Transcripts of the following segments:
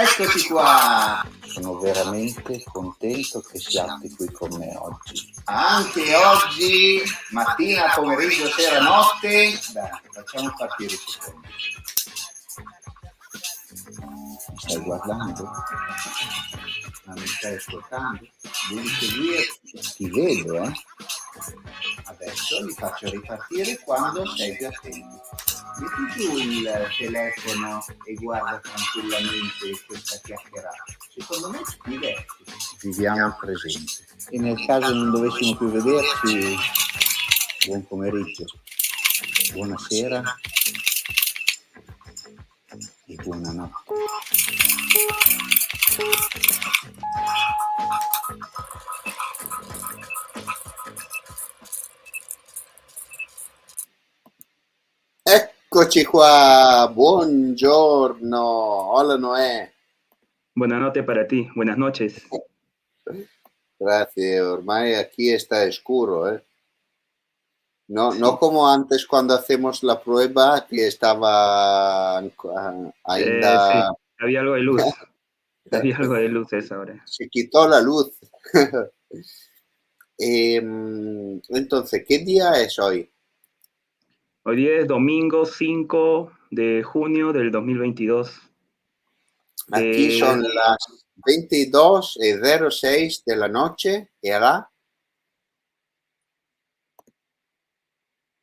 Eccoci qua! Sono veramente contento che siate qui con me oggi. Anche oggi, mattina, pomeriggio, sera, notte. Dai, facciamo partire il secondo. Mi stai guardando? Ma mi stai ascoltando? Devi seguire. Ti vedo, Adesso li faccio ripartire quando sei più attento. Metti giù il telefono e guarda tranquillamente questa chiacchierata. Secondo me ti diverti. Viviamo il presente. E nel caso non dovessimo più vederci, buon pomeriggio, buonasera e buonanotte. Eccoci qua, buongiorno, hola Noè. Buenas para ti, buenas noches. Gracias, ormai aquí está oscuro, No, sí. No como antes cuando hacemos la prueba que estaba ainda... Sí, había algo de luz. Había algo de luz a esa hora. Se quitó la luz. Entonces, ¿qué día es hoy? Hoy día es domingo 5 de junio del 2022. Aquí son las 22:06 de la noche. ¿Y ahora?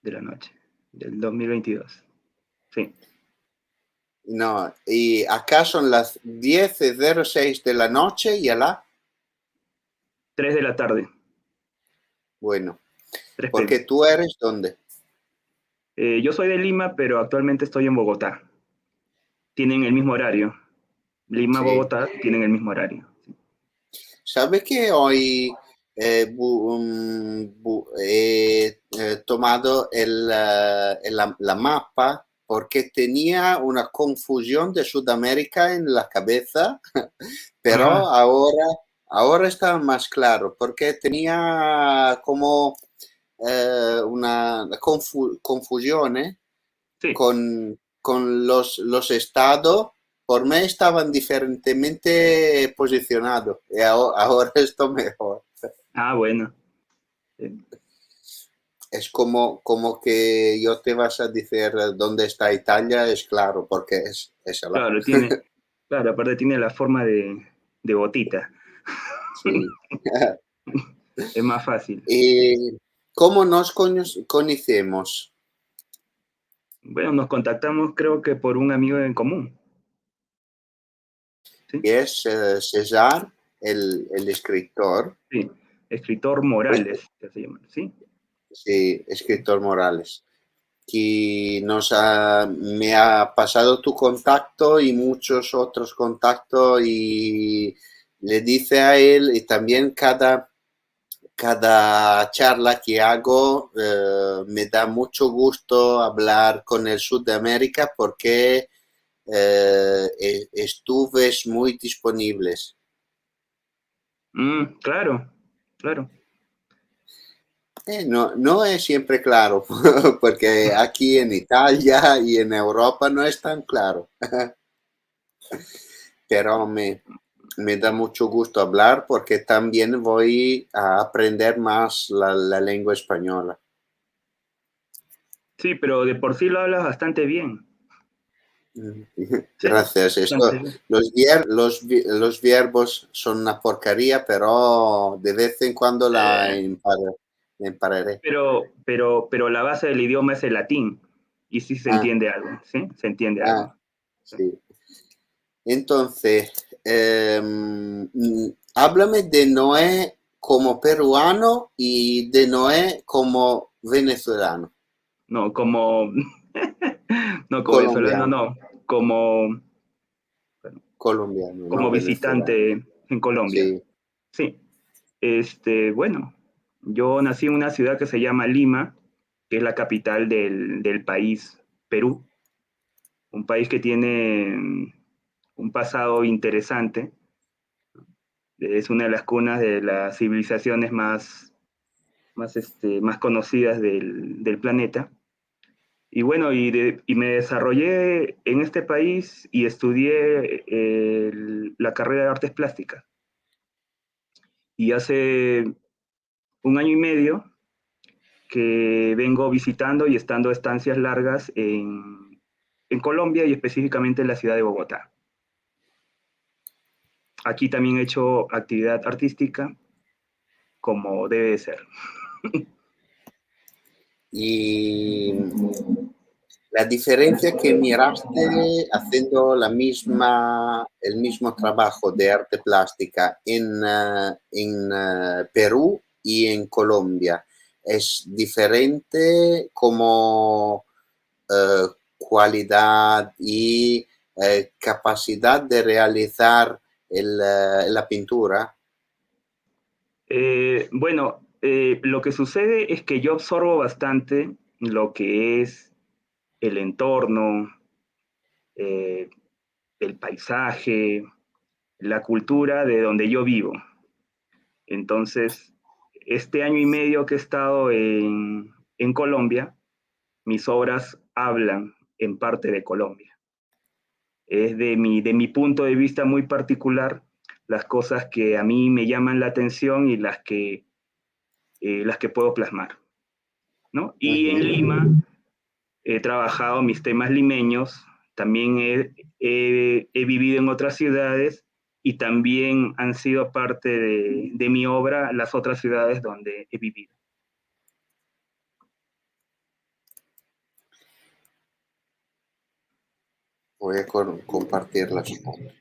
De la noche, del 2022. Sí. No, y acá son las 10:06 de la noche y ahora. 3 de la tarde. Bueno, 3 porque tú eres ¿dónde? Yo soy de Lima, pero actualmente estoy en Bogotá. Tienen el mismo horario. Lima, sí. Bogotá tienen el mismo horario. ¿Sabes que hoy he tomado la mapa porque tenía una confusión de Sudamérica en la cabeza, pero ahora está más claro porque tenía como una confusión sí. con los estados. Por mí estaban diferentemente posicionados y ahora esto mejor. Ah, bueno. Sí. Es como que yo te vas a decir dónde está Italia, es claro, porque es claro, claro, aparte tiene la forma de botita. Sí. Es más fácil. ¿Y cómo nos conocemos? Bueno, nos contactamos creo que por un amigo en común. ¿Sí? Y es César, el escritor. Sí, escritor Morales, que se llama, ¿sí? Sí, escritor Morales. Que me ha pasado tu contacto y muchos otros contactos y le dice a él y también cada charla que hago me da mucho gusto hablar con el Sur de América porque estuves muy disponibles. Claro, claro. No es siempre claro, porque aquí en Italia y en Europa no es tan claro. Pero me da mucho gusto hablar porque también voy a aprender más la lengua española. Sí, pero de por sí lo hablas bastante bien. Gracias. Sí, los verbos son una porquería, pero de vez en cuando la empararé. Pero la base del idioma es el latín y sí se entiende algo, ¿sí? Se entiende algo. Sí. Entonces, háblame de Noé como peruano y de Noé como venezolano. No, como... no, como venezolano, no. Como... Colombiano. Como no, visitante en Colombia. Sí. Bueno, yo nací en una ciudad que se llama Lima, que es la capital del país Perú. Un país que tiene un pasado interesante. Es una de las cunas de las civilizaciones más conocidas del planeta. Y bueno, y me desarrollé en este país y estudié la carrera de artes plásticas. Y hace un año y medio que vengo visitando y estando estancias largas en Colombia y específicamente en la ciudad de Bogotá. Aquí también he hecho actividad artística como debe de ser. Y la diferencia que miraste haciendo el mismo trabajo de arte plástica en Perú y en Colombia, ¿es diferente como cualidad y capacidad de realizar la pintura? Bueno, lo que sucede es que yo absorbo bastante lo que es el entorno, eh, el paisaje, la cultura de donde yo vivo. Entonces, este año y medio que he estado en Colombia, mis obras hablan en parte de Colombia. Es de mi punto de vista muy particular las cosas que a mí me llaman la atención y las que puedo plasmar, ¿no? Y en Ujú. Lima he trabajado mis temas limeños, también he vivido en otras ciudades y también han sido parte de mi obra las otras ciudades donde he vivido. Voy a compartir las fotos.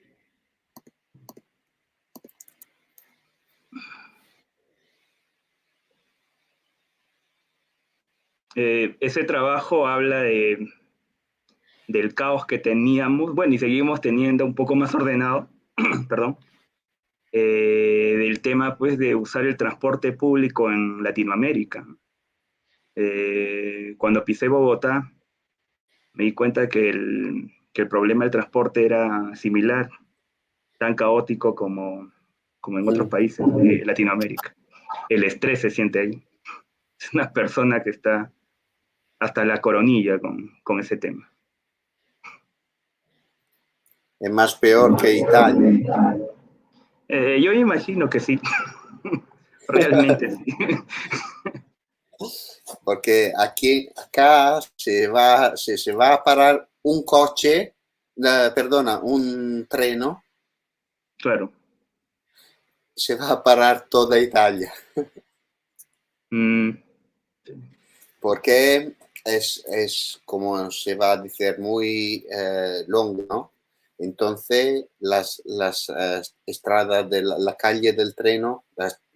Ese trabajo habla del caos que teníamos, bueno, y seguimos teniendo un poco más ordenado, perdón, del tema pues de usar el transporte público en Latinoamérica. Cuando pisé Bogotá, me di cuenta que el problema del transporte era similar, tan caótico como en otros Mm. países de Latinoamérica. El estrés se siente ahí. Es una persona que está hasta la coronilla con ese tema. Es más peor que Italia. Yo imagino que sí, realmente sí. Porque acá se va a parar un coche, perdona, un treno, Claro. se va a parar toda Italia. Mm, Porque como se va a decir, muy longo, ¿no? Entonces, las estradas de la calle del treno,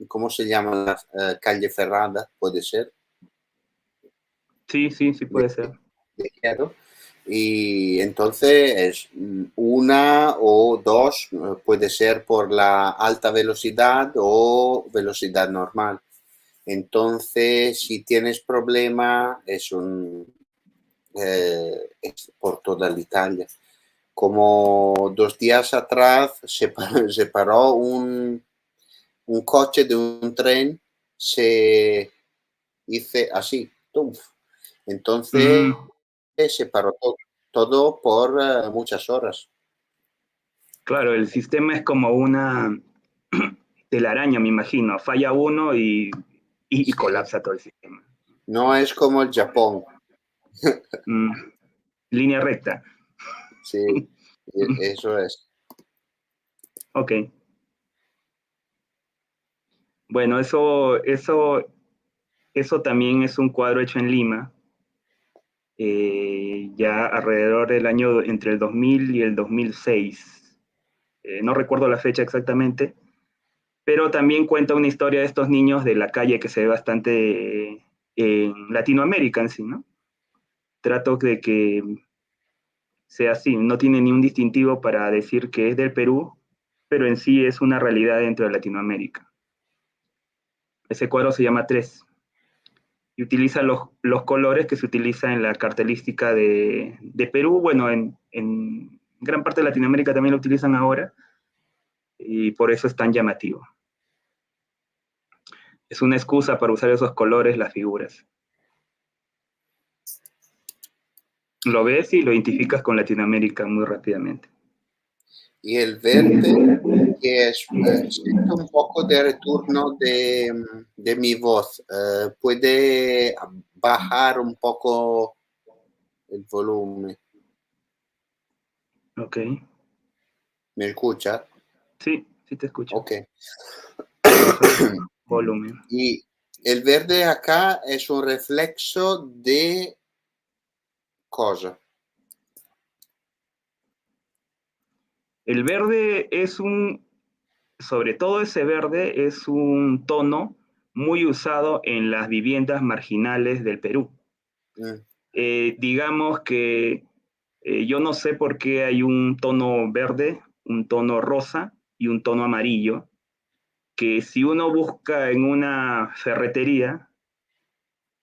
¿cómo se llama? La calle ferrada, puede ser. sí, sí, sí puede ser. Ligero. Y entonces es una o dos, puede ser por la alta velocidad o velocidad normal. Entonces, si tienes problema, es por toda la Italia. Como 2 días atrás se paró un coche de un tren, se hizo así, ¡tum! Entonces Mm, se paró todo por muchas horas. claro, el sistema es como una telaraña, me imagino. Falla uno y Sí. colapsa todo el sistema. No es como el Japón. Mm, línea recta. Sí, eso es. Ok. Bueno, eso también es un cuadro hecho en Lima, ya alrededor del año entre el 2000 y el 2006. No recuerdo la fecha exactamente, pero también cuenta una historia de estos niños de la calle que se ve bastante en Latinoamérica en sí, ¿no? Trato de que sea así, no tiene ni un distintivo para decir que es del Perú, pero en sí es una realidad dentro de Latinoamérica. Ese cuadro se llama Tres y utiliza los colores que se utilizan en la cartelística de Perú, bueno, en gran parte de Latinoamérica también lo utilizan ahora y por eso es tan llamativo. Es una excusa para usar esos colores, las figuras. Lo ves y lo identificas con Latinoamérica muy rápidamente. Y el verde, que es, siento un poco de retorno de mi voz. ¿Puede bajar un poco el volumen? Ok. ¿Me escucha? Sí, sí te escucho. Ok. Volumen. Y el verde acá es un reflexo de cosa. El verde es sobre todo ese verde es un tono muy usado en las viviendas marginales del Perú. Mm. Digamos que yo no sé por qué hay un tono verde, un tono rosa y un tono amarillo, que si uno busca en una ferretería,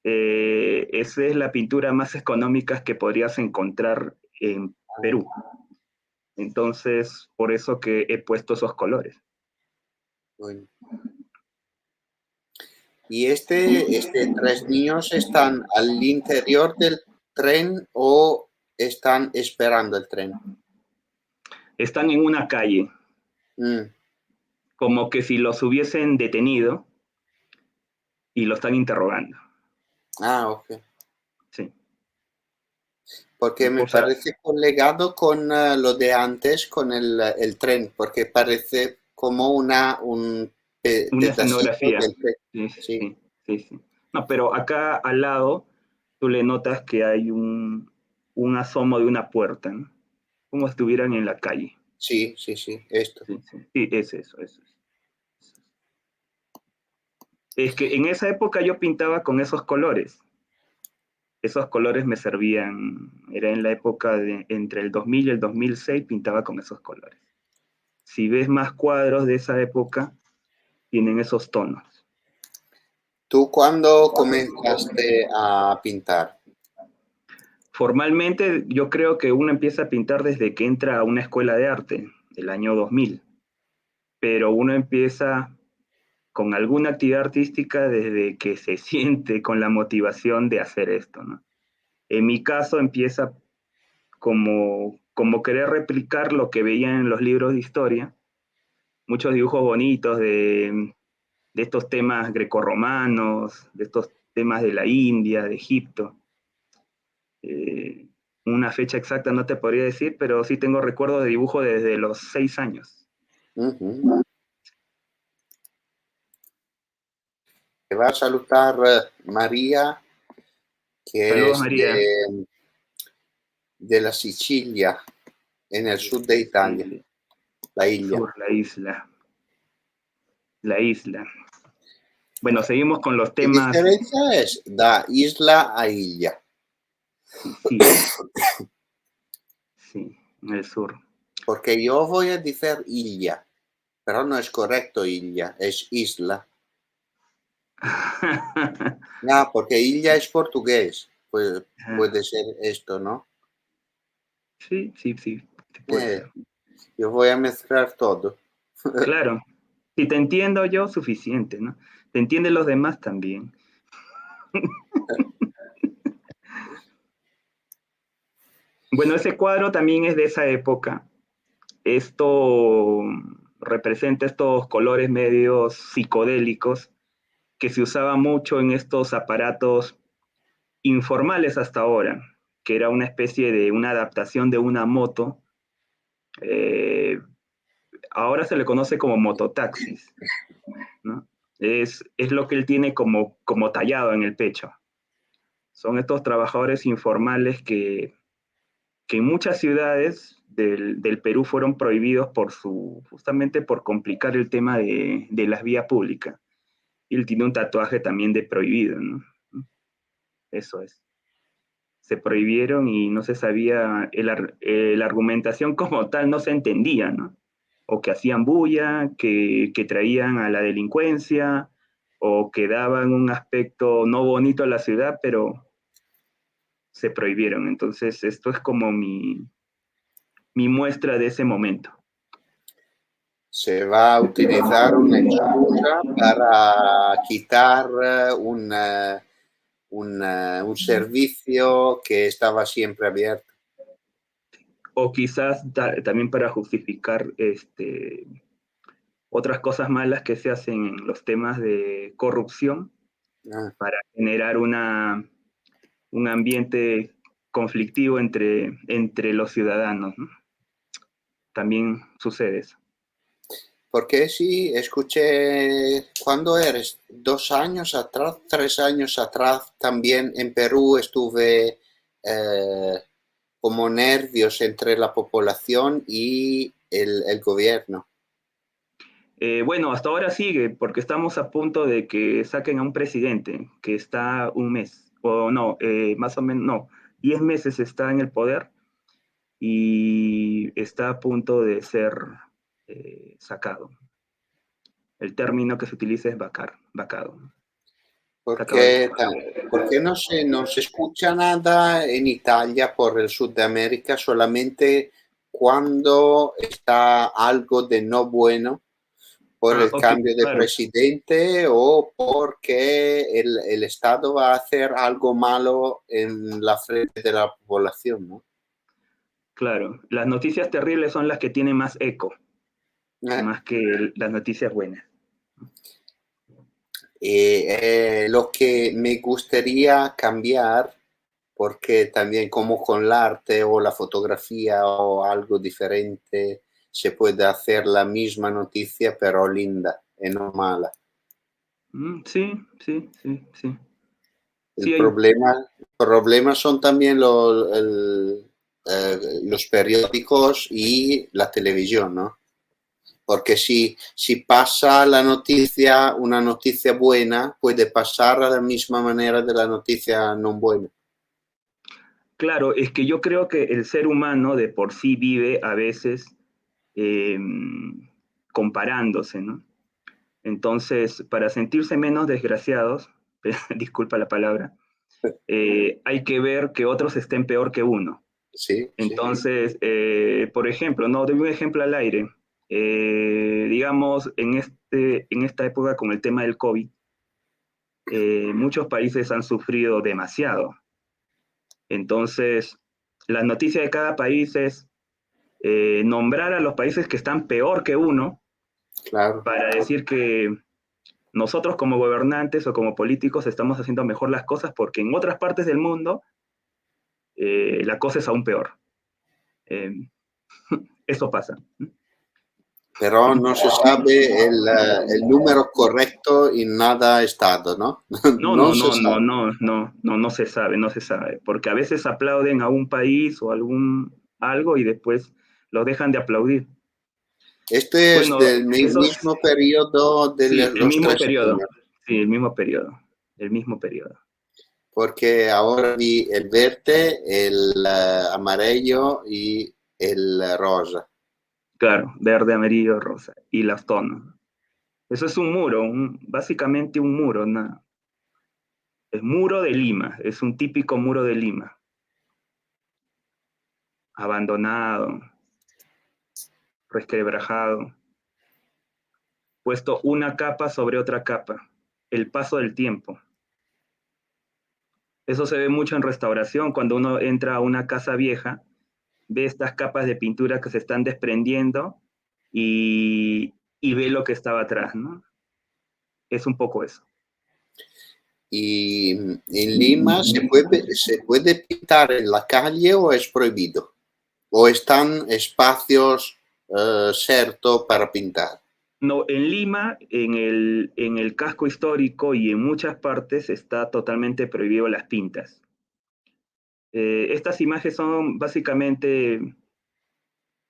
esa es la pintura más económica que podrías encontrar en Perú. Entonces, por eso que he puesto esos colores. Bueno. ¿Y tres niños están al interior del tren o están esperando el tren? Están en una calle, Mm. como que si los hubiesen detenido y lo están interrogando. Ah, ok. Sí. Porque me O sea, parece colgado con lo de antes, con el tren, porque parece como un una pedacito escenografía. del tren. Sí, Sí, sí, sí, sí. No, pero acá al lado tú le notas que hay un asomo de una puerta, ¿no? Como si estuvieran en la calle. sí, sí, sí, esto. Sí, sí, sí, es eso, eso. Es que en esa época yo pintaba con esos colores. Esos colores me servían, era en la época de entre el 2000 y el 2006 pintaba con esos colores. Si ves más cuadros de esa época, tienen esos tonos. ¿Tú cuándo comenzaste a pintar? Formalmente, yo creo que uno empieza a pintar desde que entra a una escuela de arte, el año 2000, pero uno empieza con alguna actividad artística desde que se siente con la motivación de hacer esto, ¿no? En mi caso empieza como querer replicar lo que veía en los libros de historia, muchos dibujos bonitos de estos temas grecorromanos, de estos temas de la India, de Egipto. Eh, una fecha exacta no te podría decir, pero sí tengo recuerdos de dibujo desde los 6 años. Ujú. Te va a saludar María, que Saludos, es María. de la Sicilia, en el sur de Italia, Sicilia, la isla. sur, la isla. La isla. Bueno, seguimos con los ¿Qué temas diferencia es da isla a isla? Sicilia. Sí, en el sur. Porque yo voy a decir isla, pero no es correcto isla, es isla. Ah, porque isla es portugués, pues puede ser esto, ¿no? Sí, sí, sí, puede ser. Yo voy a mezclar todo. Claro, si te entiendo yo, suficiente, ¿no? Te entienden los demás también. Bueno, ese cuadro también es de esa época. Esto representa estos colores medios psicodélicos que se usaba mucho en estos aparatos informales hasta ahora, que era una especie de una adaptación de una moto. Eh, ahora se le conoce como mototaxis, ¿no? Es lo que él tiene como tallado en el pecho. Son estos trabajadores informales que en muchas ciudades del Perú fueron prohibidos justamente por complicar el tema de las vías públicas. Y él tiene un tatuaje también de prohibido, ¿no? Eso es. Se prohibieron y no se sabía, la argumentación como tal no se entendía, ¿no? O que hacían bulla, que traían a la delincuencia, o que daban un aspecto no bonito a la ciudad, pero se prohibieron. Entonces, esto es como mi muestra de ese momento. Se va a utilizar una excusa para quitar un servicio que estaba siempre abierto. O quizás también para justificar otras cosas malas que se hacen en los temas de corrupción, para generar un ambiente conflictivo entre los ciudadanos, ¿no? También sucede eso. Porque sí, escuché, ¿cuándo eres? 2 años atrás, 3 años atrás, también en Perú estuve como nervios entre la población y el gobierno. Bueno, hasta ahora sigue, porque estamos a punto de que saquen a un presidente que está un mes, o no, más o menos, no, 10 meses está en el poder y está a punto de ser sacado. El término que se utiliza es vacado. ¿Por qué no se escucha nada en Italia por el sur de América solamente cuando está algo de no bueno por el cambio de presidente o porque el Estado va a hacer algo malo en la frente de la población, ¿no? Claro, las noticias terribles son las que tienen más eco, más que las noticias buenas. Lo que me gustaría cambiar, porque también como con el arte o la fotografía o algo diferente, se puede hacer la misma noticia pero linda y no mala. Sí, sí, sí, sí. El problema son también los periódicos y la televisión, ¿no? Porque si pasa la noticia, una noticia buena, puede pasar a la misma manera de la noticia no buena. Claro, es que yo creo que el ser humano de por sí vive a veces comparándose, ¿no? Entonces, para sentirse menos desgraciados, disculpa la palabra, hay que ver que otros estén peor que uno. Sí, entonces, por ejemplo, no doy un ejemplo al aire. Digamos, en esta época con el tema del COVID, muchos países han sufrido demasiado. Entonces, la noticia de cada país es nombrar a los países que están peor que uno, claro, para decir que nosotros como gobernantes o como políticos estamos haciendo mejor las cosas porque en otras partes del mundo la cosa es aún peor. Eso pasa. pero no se sabe el número correcto en nada estado, ¿no? No se sabe, no se sabe, porque a veces aplauden a un país o algo y después lo dejan de aplaudir. Este es Bueno, del mismo periodo de sí, el los mismo 3 periodo, años. sí, el mismo periodo. Porque ahora vi el verde, el amarillo y el rosa. Claro, verde, amarillo, rosa, y las tonos. Eso es un muro, básicamente un muro, es muro de Lima, es un típico muro de Lima. Abandonado, resquebrajado, puesto una capa sobre otra capa, el paso del tiempo. Eso se ve mucho en restauración, cuando uno entra a una casa vieja, ve estas capas de pintura que se están desprendiendo y ve lo que estaba atrás, ¿no? Es un poco eso. Y en Lima se puede pintar en la calle o es prohibido. O están espacios certos para pintar. No, en Lima, en el casco histórico y en muchas partes está totalmente prohibido las pintas. Estas imágenes son básicamente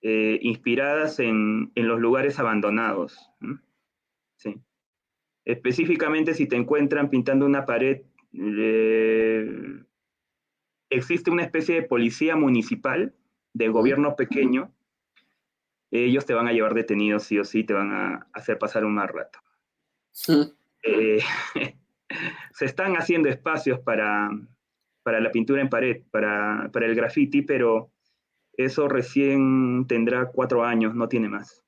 inspiradas en los lugares abandonados, ¿no? Sí. Específicamente si te encuentran pintando una pared, existe una especie de policía municipal, de gobierno pequeño, ellos te van a llevar detenido sí o sí, te van a hacer pasar un mal rato. Se están haciendo espacios para la pintura en pared, para el graffiti, pero eso recién tendrá 4 años, no tiene más.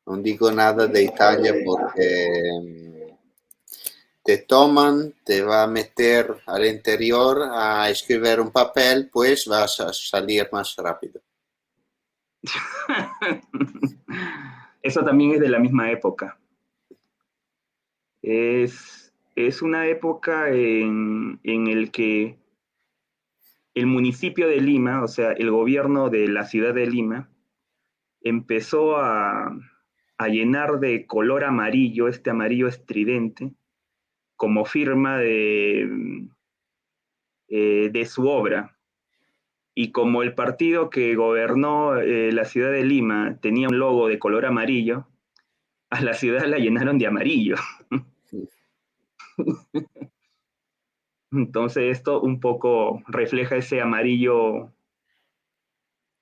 non dico nada de Italia porque te toman, te va a meter al interior a escribir un papel, pues vas a salir más rápido. Eso también es de la misma época. Es una época en el que el municipio de Lima, o sea, el gobierno de la ciudad de Lima, empezó a llenar de color amarillo, este amarillo estridente, como firma de su obra. Y como el partido que gobernó la ciudad de Lima tenía un logo de color amarillo, a la ciudad la llenaron de amarillo. Entonces esto un poco refleja ese amarillo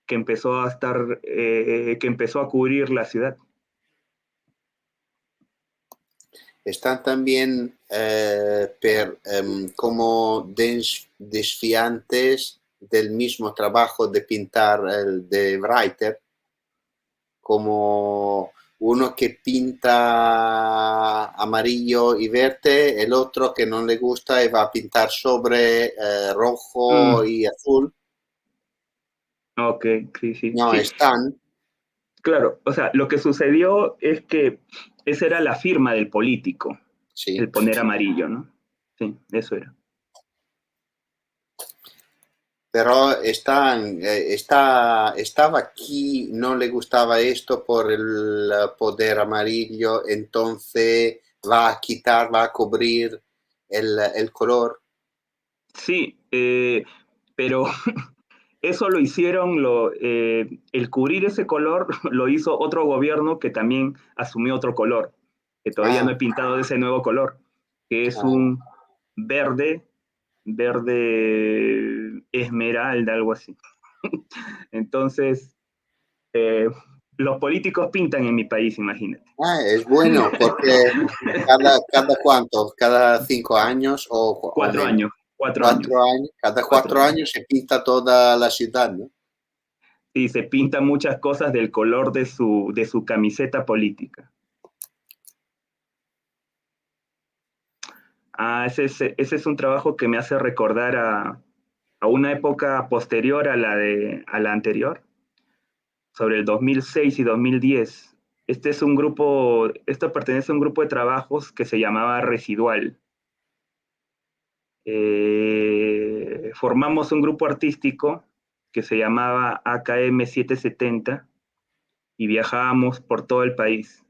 que empezó a estar, que empezó a cubrir la ciudad. Están también como desfiantes del mismo trabajo de pintar, el de Writer, como uno que pinta amarillo y verde, el otro que no le gusta y va a pintar sobre rojo y azul. Ok, sí, sí. No, sí. están. Claro, o sea, lo que sucedió es que esa era la firma del político, Sí. el poner amarillo, ¿no? Sí, eso era. Pero estaba aquí, no le gustaba esto por el poder amarillo, entonces va a quitar, va a cubrir el color. Sí, pero eso lo hicieron, el cubrir ese color lo hizo otro gobierno que también asumió otro color, que todavía no he pintado de ese nuevo color, que es un verde esmeralda, algo así. Entonces, los políticos pintan en mi país, imagínate. Es bueno porque cada cuánto, cada 5 años o 4 menos. años, 4 años. 4 años, cada 4 años se pinta toda la ciudad, ¿no? Sí, se pinta muchas cosas del color de su camiseta política. Ese es un trabajo que me hace recordar a una época posterior a la anterior, sobre el 2006 y 2010. Esto pertenece a un grupo de trabajos que se llamaba Residual. Formamos un grupo artístico que se llamaba AKM 770 y viajábamos por todo el país.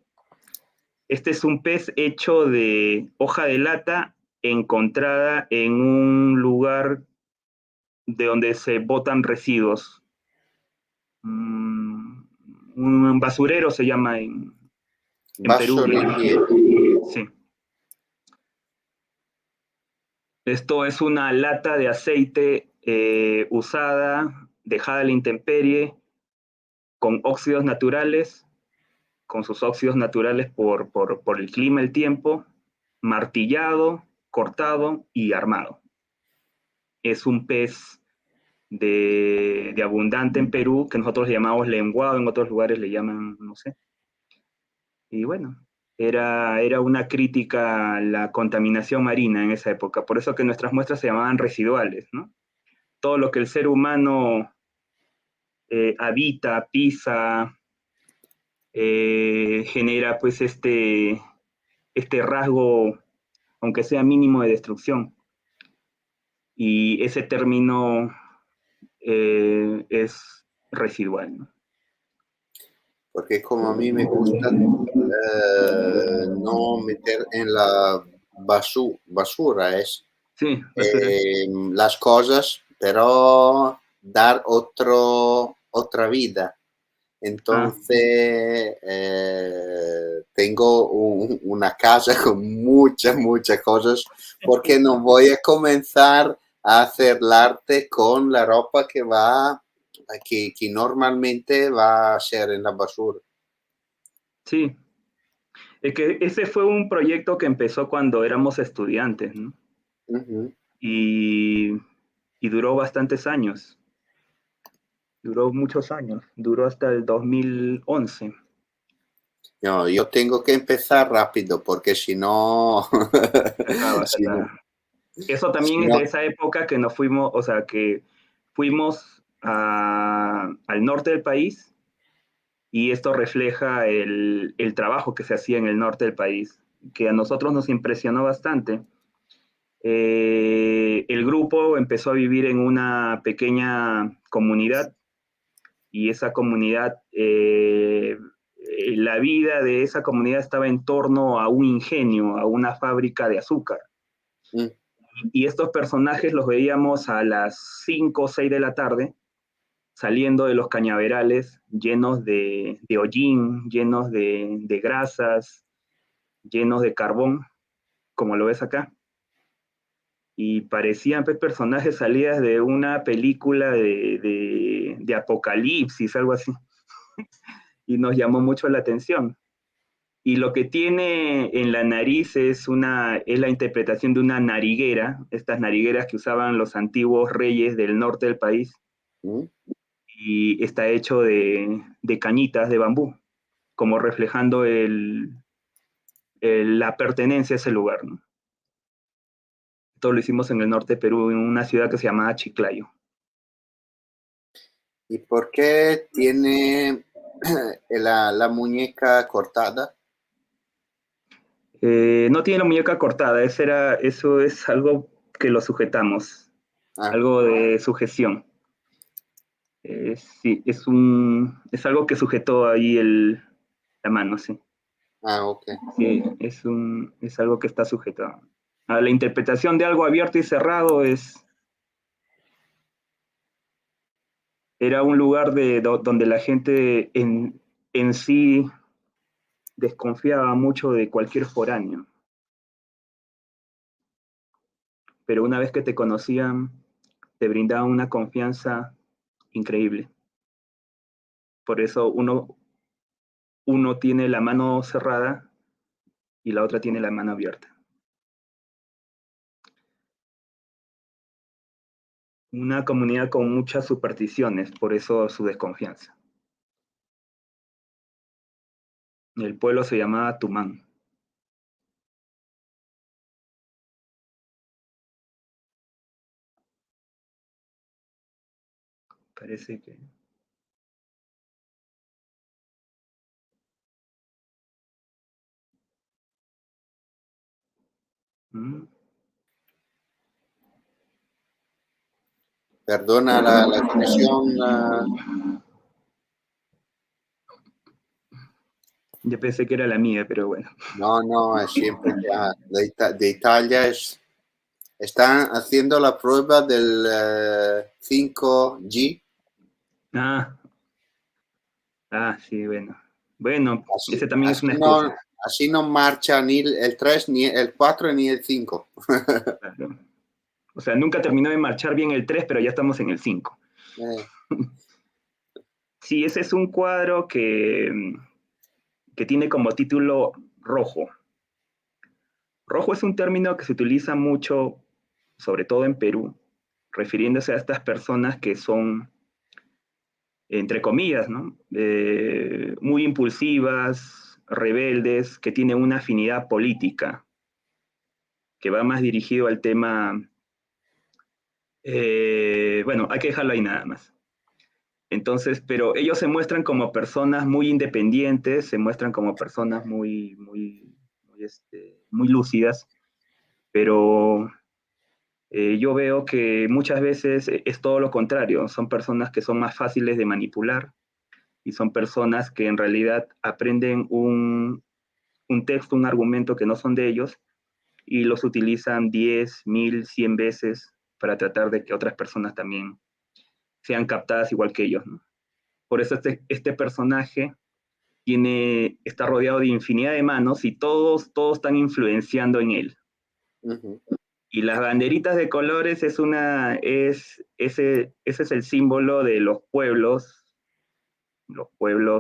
Este es un pez hecho de hoja de lata encontrada en un lugar de donde se botan residuos. Un basurero se llama en Perú. Sí. Esto es una lata de aceite usada, dejada a la intemperie, con óxidos naturales, con sus óxidos naturales por el clima, el tiempo, martillado, cortado y armado. Es un pez de abundante en Perú, que nosotros le llamamos lenguado, en otros lugares le llaman, no sé. Y bueno, era una crítica a la contaminación marina en esa época, por eso que nuestras muestras se llamaban residuales, ¿no? Todo lo que el ser humano habita, pisa, genera pues este rasgo, aunque sea mínimo, de destrucción. Y ese término es residual, ¿no? Porque como a mí me gusta no meter en la basura Sí, basura. las cosas, pero dar otra vida. Entonces, tengo una casa con muchas cosas, porque no voy a comenzar a hacer el arte con la ropa que normalmente va a ser en la basura. Sí, es que ese fue un proyecto que empezó cuando éramos estudiantes, ¿no? Uh-huh. Y duró bastantes años. Duró muchos años. Duró hasta el 2011. No, yo tengo que empezar rápido porque si no... si no, Eso también si es de no, esa época que nos fuimos, o sea, que fuimos al norte del país y esto refleja el trabajo que se hacía en el norte del país, que a nosotros nos impresionó bastante. El grupo empezó a vivir en una pequeña comunidad y esa comunidad, la vida de esa comunidad estaba en torno a un ingenio, a una fábrica de azúcar. mm, Y estos personajes los veíamos a las 5 o 6 de la tarde, saliendo de los cañaverales llenos de hollín, llenos de grasas, llenos de carbón, como lo ves acá. Y parecían pues, personajes salidas de una película de apocalipsis, algo así. Y nos llamó mucho la atención. Y lo que tiene en la nariz es la interpretación de una nariguera, estas narigueras que usaban los antiguos reyes del norte del país, mm. y está hecho de cañitas de bambú, como reflejando la pertenencia a ese lugar, ¿no? Todo lo hicimos en el norte de Perú, en una ciudad que se llamaba Chiclayo. ¿Y por qué tiene la muñeca cortada? No tiene la muñeca cortada, eso es algo que lo sujetamos, Ah, algo de sujeción. Sí, es algo que sujetó ahí la mano, sí. ok. Sí, es algo que está sujetado. A la interpretación de algo abierto y cerrado era un lugar donde la gente en sí desconfiaba mucho de cualquier foráneo. Pero una vez que te conocían, te brindaban una confianza increíble. Por eso uno tiene la mano cerrada y la otra tiene la mano abierta. Una comunidad con muchas supersticiones, por eso su desconfianza. El pueblo se llamaba Tumán. Parece que... ¿Mm? Perdona la conexión. Yo pensé que era la mía, pero bueno. No, es siempre que de Italia están haciendo la prueba del 5G. Ah, sí, bueno. Bueno, Así, ese también es así una no, excusa. así no marcha ni el 3 ni el 4 ni el 5. Claro. O sea, nunca terminó de marchar bien el 3, pero ya estamos en el 5. Eh, Sí, ese es un cuadro que tiene como título rojo. Rojo es un término que se utiliza mucho, sobre todo en Perú, refiriéndose a estas personas que son, entre comillas, ¿no? Muy impulsivas, rebeldes, que tienen una afinidad política, que va más dirigido al tema, bueno, hay que dejarlo ahí nada más. Entonces, pero ellos se muestran como personas muy independientes, se muestran como personas muy lúcidas, pero yo veo que muchas veces es todo lo contrario, son personas que son más fáciles de manipular y son personas que en realidad aprenden un texto, un argumento que no son de ellos y los utilizan 10, 1000, 100 veces para tratar de que otras personas también sean captadas igual que ellos, ¿no? Por eso este personaje está rodeado de infinidad de manos y todos están influenciando en él. uh-huh. Y las banderitas de colores ese es el símbolo de los pueblos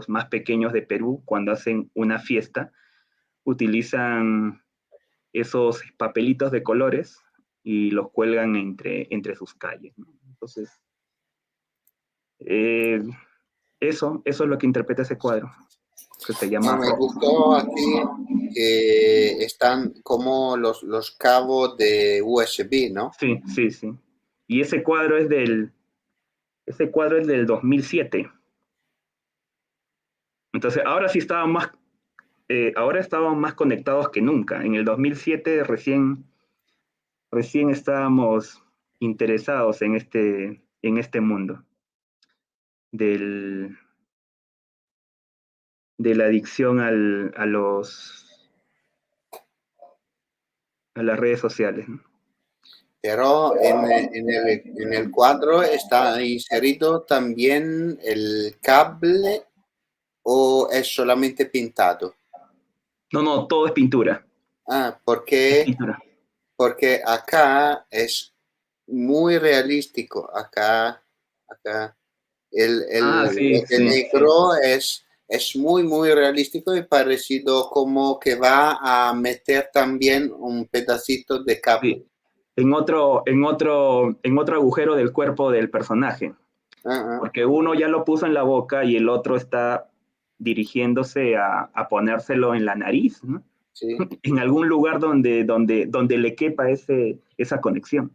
más pequeños de Perú, cuando hacen una fiesta, utilizan esos papelitos de colores y los cuelgan entre sus calles, ¿no? Entonces, eh, eso es lo que interpreta ese cuadro. que se No, llama... me gustó aquí que están como los cabos de USB, ¿no? Sí, sí, sí. Y ese cuadro es del 2007. Entonces, ahora estaban más conectados que nunca. En el 2007 recién estábamos interesados en este mundo del, de la adicción a las redes sociales, ¿no? Pero en el cuadro está inserido también el cable o es solamente pintado. No, no, todo es pintura. Ah, Es pintura. porque acá es muy realístico. Acá Ah, sí, el sí, sí. negro es muy, muy realístico y parecido como que va a meter también un pedacito de cable. Sí. En otro agujero del cuerpo del personaje. Ah, ah, Porque uno ya lo puso en la boca y el otro está dirigiéndose a ponérselo en la nariz, ¿no? sí. En algún lugar donde le quepa esa conexión.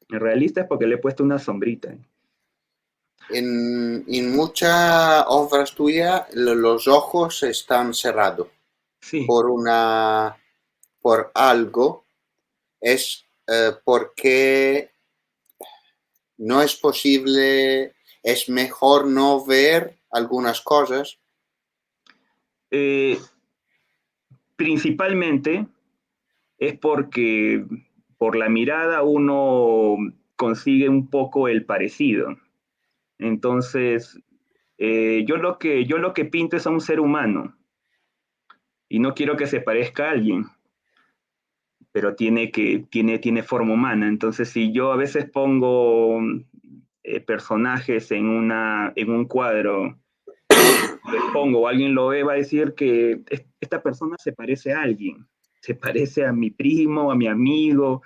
En realista es porque le he puesto una sombrita. En muchas obras tuyas los ojos están cerrados Sí. por por algo. Es porque no es posible, es mejor no ver algunas cosas. Eh, Principalmente es porque por la mirada uno consigue un poco el parecido. Entonces, yo lo que pinto es a un ser humano y no quiero que se parezca a alguien, pero tiene forma humana. Entonces, si yo a veces pongo personajes en un cuadro, les pongo o alguien lo ve, va a decir que esta persona se parece a alguien, se parece a mi primo, a mi amigo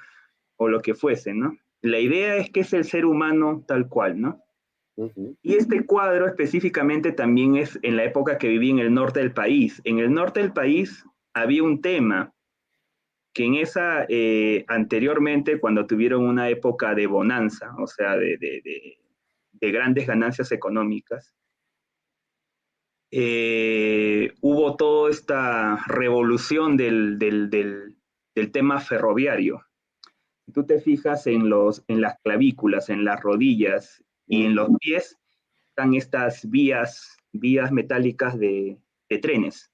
o lo que fuese, ¿no? La idea es que es el ser humano tal cual, ¿no? Ujú. Y este cuadro específicamente también es en la época que viví en el norte del país. En el norte del país había un tema que en anteriormente, cuando tuvieron una época de bonanza, o sea, de grandes ganancias económicas, hubo toda esta revolución del tema ferroviario. Si tú te fijas en las clavículas, en las rodillas y en los pies, están estas vías metálicas de trenes.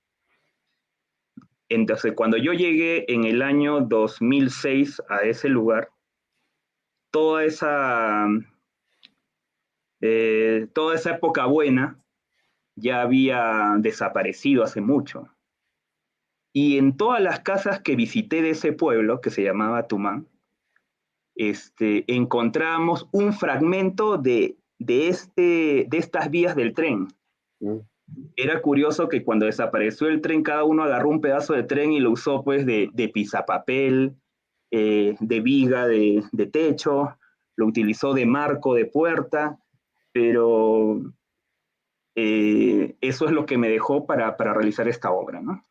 Entonces, cuando yo llegué en el año 2006 a ese lugar, toda esa, toda esa época buena ya había desaparecido hace mucho. Y en todas las casas que visité de ese pueblo, que se llamaba Tumán, encontramos un fragmento de estas vías del tren. Mm. Era curioso que cuando desapareció el tren, cada uno agarró un pedazo de tren y lo usó pues de pisapapel, de viga de techo, lo utilizó de marco de puerta, pero eso es lo que me dejó para realizar esta obra, ¿no?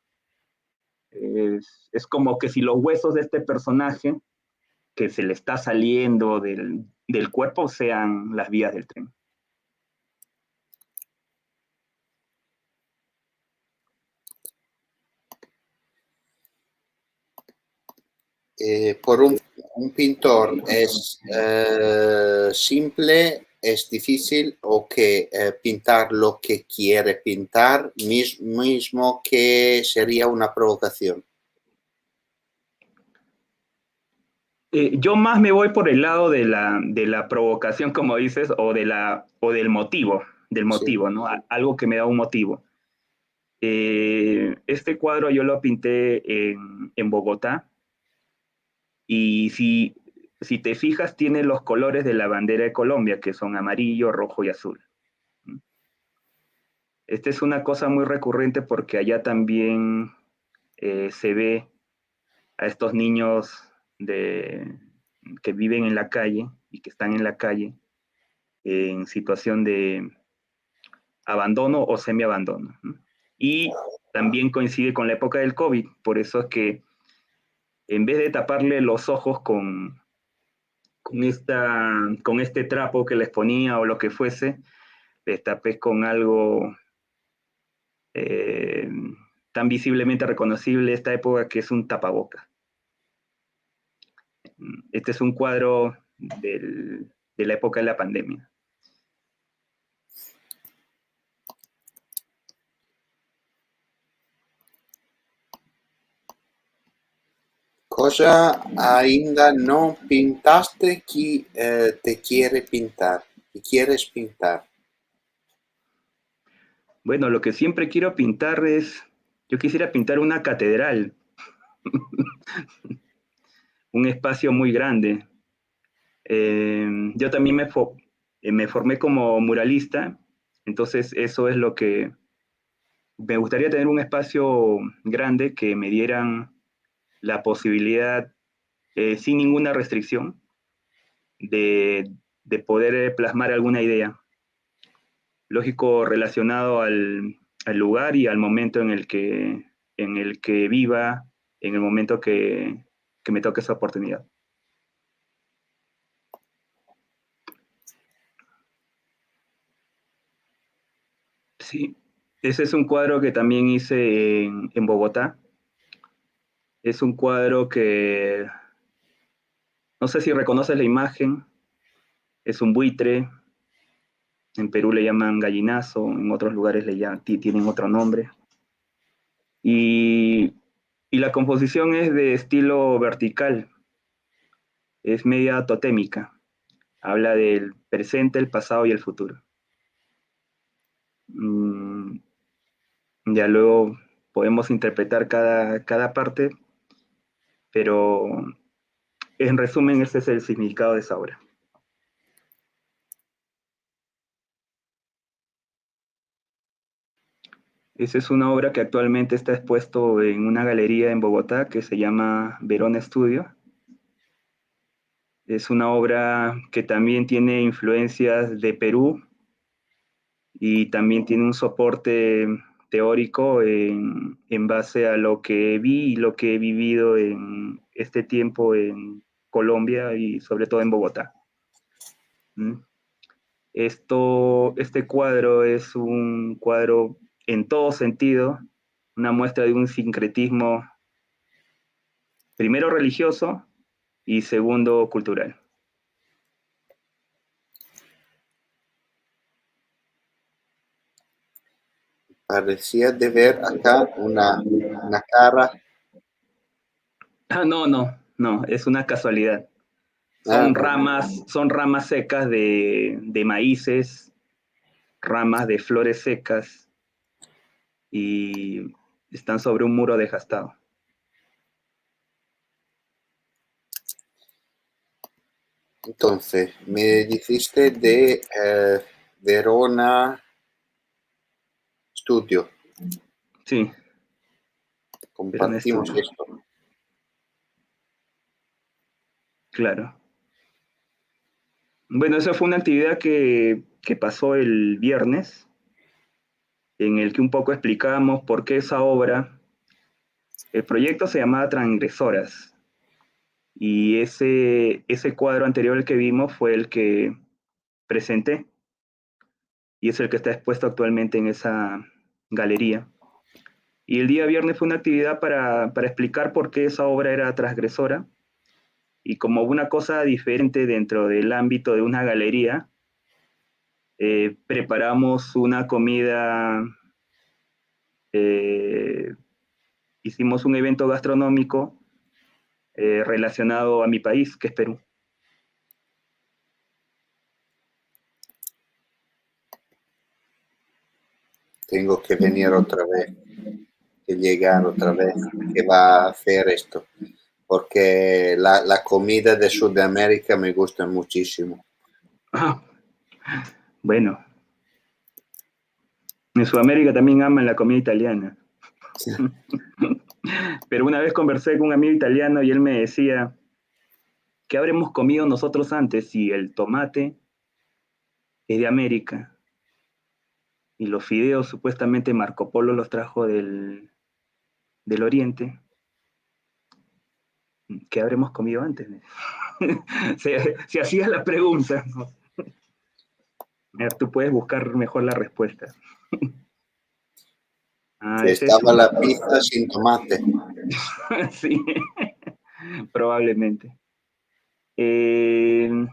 Es como que si los huesos de este personaje que se le está saliendo del cuerpo sean las vías del tren. Por un pintor es simple, es difícil o que pintar lo que quiere pintar mismo que sería una provocación. Yo más me voy por el lado de la provocación, como dices, o del Sí. motivo, ¿no? Algo que me da un motivo. Este cuadro yo lo pinté en Bogotá y si te fijas tiene los colores de la bandera de Colombia, que son amarillo, rojo y azul. Esta es una cosa muy recurrente porque allá también se ve a estos niños de, que viven en la calle y que están en la calle en situación abandono o semi-abandono, ¿no? Y también coincide con la época del COVID, por eso es que en vez de taparle los ojos con este trapo que les ponía o lo que fuese, les tapé con algo eh, tan visiblemente reconocible esta época que es un tapaboca. Este es un cuadro de la época de la pandemia. Cosa ainda non pintaste que te quiere pintar, que quieres pintar? Bueno, lo que siempre quiero pintar es, yo quisiera pintar una catedral, un espacio muy grande. Yo también me formé como muralista, entonces eso es lo que me gustaría tener, un espacio grande que me dieran la posibilidad, sin ninguna restricción, de poder plasmar alguna idea. Lógico, relacionado al lugar y al momento en el que viva, en el momento que me toque esa oportunidad. Sí, ese es un cuadro que también hice en Bogotá. Es un cuadro que, no sé si reconoces la imagen, es un buitre. En Perú le llaman gallinazo, en otros lugares tienen otro nombre. Y la composición es de estilo vertical, es media totémica. Habla del presente, el pasado y el futuro. Ya luego podemos interpretar cada parte, pero en resumen ese es el significado de esa obra. Esa es una obra que actualmente está expuesto en una galería en Bogotá que se llama Verona Studio. Es una obra que también tiene influencias de Perú y también tiene un soporte teórico en base a lo que vi y lo que he vivido en este tiempo en Colombia y sobre todo en Bogotá. Este cuadro es un cuadro en todo sentido, una muestra de un sincretismo, primero religioso y segundo cultural. Parecía de ver acá una cara. Ah, no, es una casualidad. Ah, Son ramas secas de maíces, ramas de flores secas y están sobre un muro desgastado. entonces, me dijiste de Verona Studio. Sí, Compartimos esto. claro. Bueno, esa fue una actividad que pasó el viernes, en el que un poco explicábamos por qué esa obra, el proyecto se llamaba Transgresoras, y ese cuadro anterior que vimos fue el que presenté, y es el que está expuesto actualmente en esa galería. Y el día viernes fue una actividad para explicar por qué esa obra era transgresora, y como una cosa diferente dentro del ámbito de una galería, preparamos una comida, hicimos un evento gastronómico relacionado a mi país, que es Perú. Tengo que venir otra vez, que llegar otra vez, que va a hacer esto, porque la comida de Sudamérica me gusta muchísimo. Ah, bueno, en Sudamérica también aman la comida italiana. Sí. Pero una vez conversé con un amigo italiano y él me decía, ¿qué habremos comido nosotros antes si el tomate es de América, Y los fideos supuestamente Marco Polo los trajo del Oriente. ¿Qué habremos comido antes? Si hacías la pregunta, ¿no? Tú puedes buscar mejor la respuesta. Estaba la pizza sin tomate. Sí, probablemente. Ese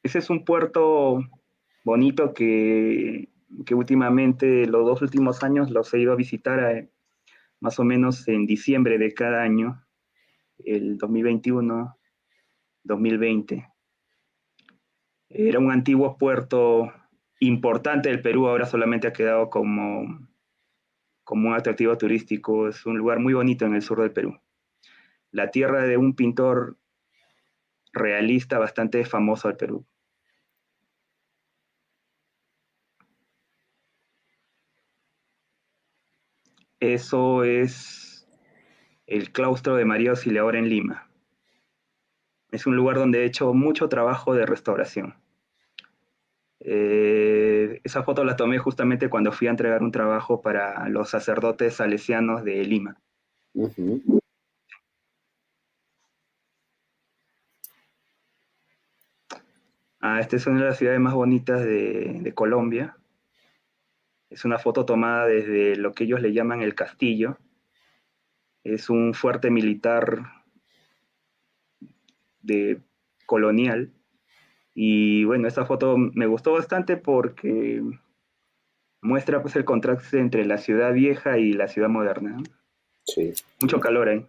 es un puerto bonito que últimamente, los 2 últimos años, los he ido a visitar más o menos en diciembre de cada año, el 2021, 2020. Era un antiguo puerto importante del Perú, ahora solamente ha quedado como un atractivo turístico. Es un lugar muy bonito en el sur del Perú. La tierra de un pintor realista bastante famoso del Perú. Eso es el claustro de María Auxiliadora en Lima. Es un lugar donde he hecho mucho trabajo de restauración. Esa foto la tomé justamente cuando fui a entregar un trabajo para los sacerdotes salesianos de Lima. Uh-huh. Esta es una de las ciudades más bonitas de Colombia. Es una foto tomada desde lo que ellos le llaman el castillo. Es un fuerte militar colonial. Y bueno, esta foto me gustó bastante porque muestra pues el contraste entre la ciudad vieja y la ciudad moderna. Sí. Mucho calor ahí.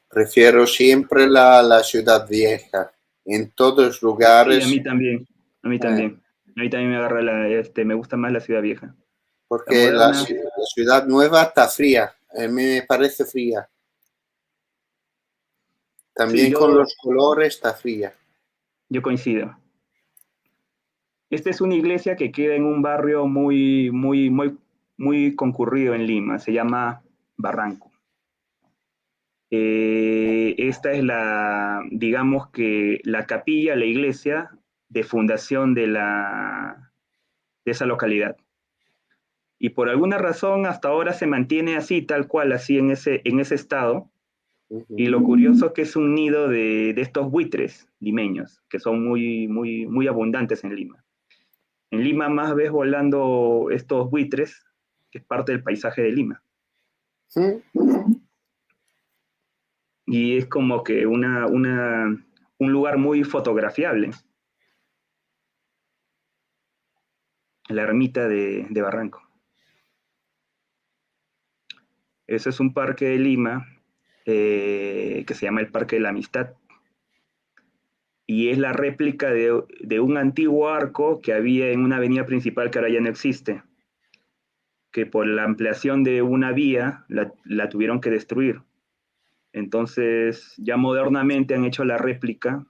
Prefiero siempre la ciudad vieja. En todos lugares. Sí, a mí también. A mí también. A mí también me agarra me gusta más la ciudad vieja. Porque la ciudad nueva está fría. A mí me parece fría. También sí, con los colores está fría. Yo coincido. Esta es una iglesia que queda en un barrio muy concurrido en Lima. Se llama Barranco. Esta es digamos que la capilla, la iglesia de fundación de esa localidad. Y por alguna razón hasta ahora se mantiene así, tal cual, así en ese estado. Y lo curioso es que es un nido de estos buitres limeños, que son muy abundantes en Lima. En Lima más ves volando estos buitres, que es parte del paisaje de Lima. Y es como que un lugar muy fotografiable. La ermita de Barranco. Ese es un parque de Lima que se llama el Parque de la Amistad. Y es la réplica de un antiguo arco que había en una avenida principal que ahora ya no existe, que por la ampliación de una vía la tuvieron que destruir. Entonces, ya modernamente han hecho la réplica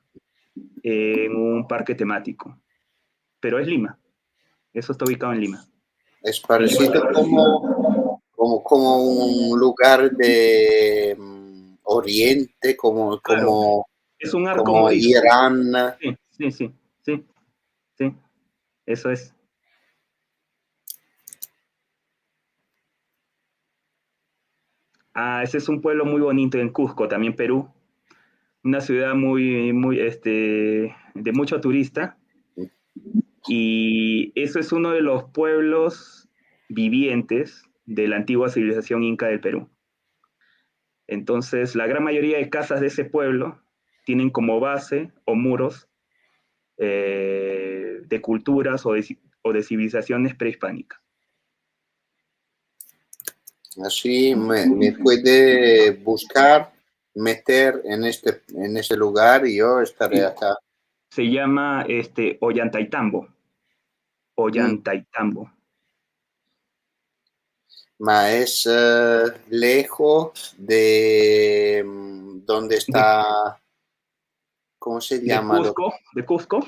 en un parque temático. Pero es Lima. Eso está ubicado en Lima. Es parecido como un lugar de Oriente, Claro, es un arco como morisco. Irán. Sí. Eso es. Ese es un pueblo muy bonito en Cusco, también Perú. Una ciudad de mucho turista. Y eso es uno de los pueblos vivientes de la antigua civilización inca del Perú. Entonces, la gran mayoría de casas de ese pueblo tienen como base o muros de culturas o de civilizaciones prehispánicas. Así me puede buscar, meter en ese lugar y yo estaré acá. Se llama Ollantaytambo. Ollantaytambo. Es lejos de donde está, ¿cómo se llama? De Cusco.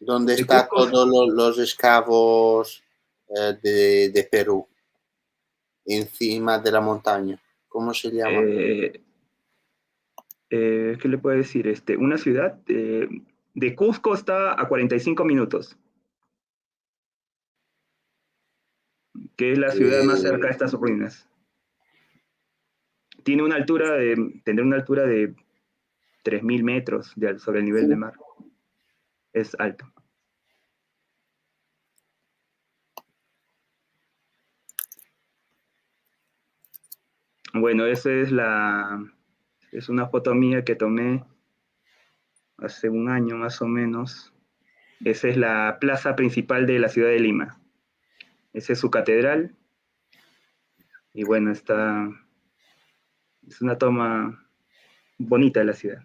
Donde está todos los esclavos de Perú, encima de la montaña. ¿Cómo se llama? ¿Qué le puedo decir? Una ciudad de Cusco está a 45 minutos. que es la ciudad más cerca de estas ruinas. Tendrá una altura de 3.000 metros sobre el nivel del mar. Es alto. Bueno, esa es una foto mía que tomé hace un año más o menos. Esa es la plaza principal de la ciudad de Lima. Esa es su catedral. Y bueno, es una toma bonita de la ciudad.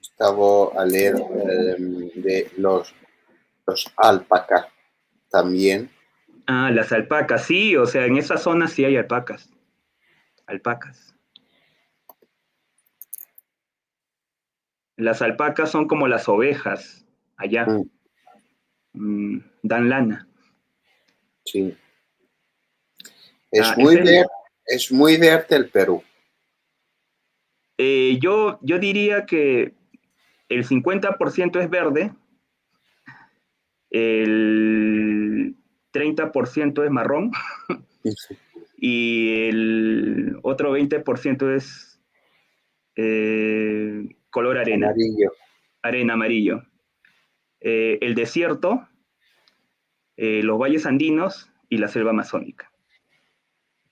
Estaba a leer de los alpacas también. Ah, las alpacas, sí, o sea, en esa zona sí hay alpacas. Alpacas. Las alpacas son como las ovejas allá. Dan lana. Sí. Es muy verde el Perú. Yo diría que el 50% es verde, el 30% es marrón y el otro 20% es color arena. Amarillo. Arena, amarillo. El desierto, los valles andinos y la selva amazónica.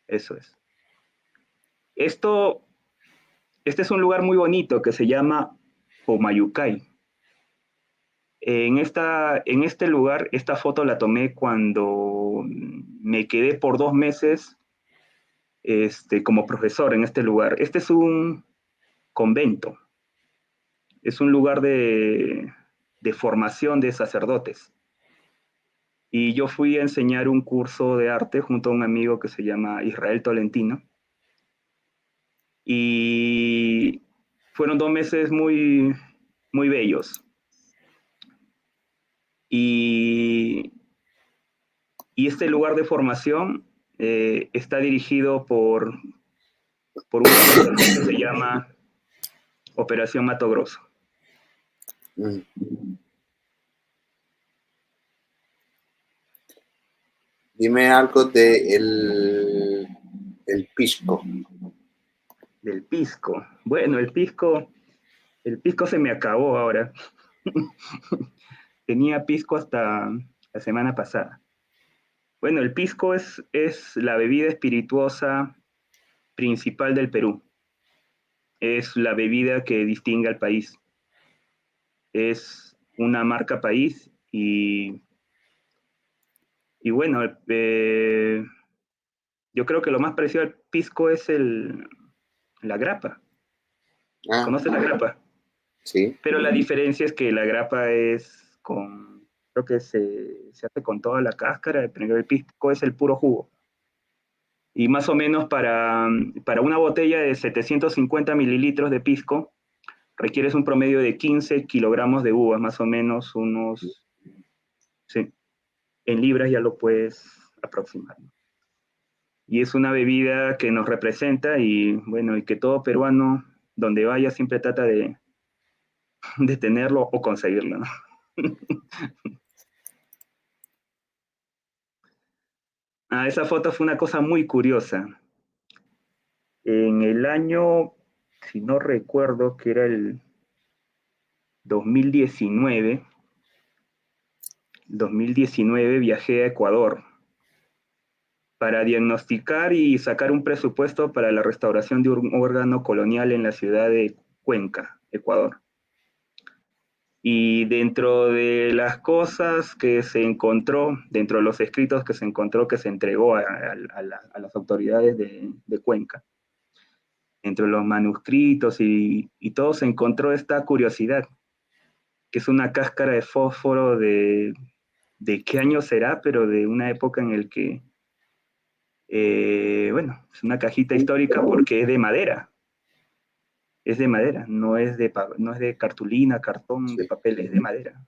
Eso es. Este es un lugar muy bonito que se llama Humayucay. En este lugar, esta foto la tomé cuando me quedé por 2 meses como profesor en este lugar. Este es un convento. Es un lugar de formación de sacerdotes. Y yo fui a enseñar un curso de arte junto a un amigo que se llama Israel Tolentino. Y fueron 2 meses muy, muy bellos. Y este lugar de formación está dirigido por una operación que se llama Operación Mato Grosso. Dime algo de el pisco. Del pisco. Bueno, el pisco se me acabó ahora. Tenía pisco hasta la semana pasada. Bueno, el pisco es la bebida espirituosa principal del Perú. Es la bebida que distingue al país. Es una marca país y bueno, yo creo que lo más parecido al pisco es la grapa. ¿Conoces la grapa? Sí. Pero la diferencia es que la grapa es creo que se hace con toda la cáscara, pero el pisco es el puro jugo. Y más o menos para una botella de 750 mililitros de pisco, requieres un promedio de 15 kilogramos de uvas, más o menos unos, sí, en libras ya lo puedes aproximar. Y es una bebida que nos representa y bueno, y que todo peruano, donde vaya, siempre trata de tenerlo o conseguirlo, ¿no? Esa foto fue una cosa muy curiosa. En el año, si no recuerdo, que era el 2019, viajé a Ecuador para diagnosticar y sacar un presupuesto para la restauración de un órgano colonial en la ciudad de Cuenca, Ecuador. Y dentro de las cosas que se encontró, dentro de los escritos que se encontró, que se entregó a las autoridades de Cuenca, entre los manuscritos y todo se encontró esta curiosidad, que es una cáscara de fósforo de qué año será, pero de una época en el que, bueno, es una cajita histórica porque es de madera. Es de madera, no es de cartulina, cartón, de papel, es de madera.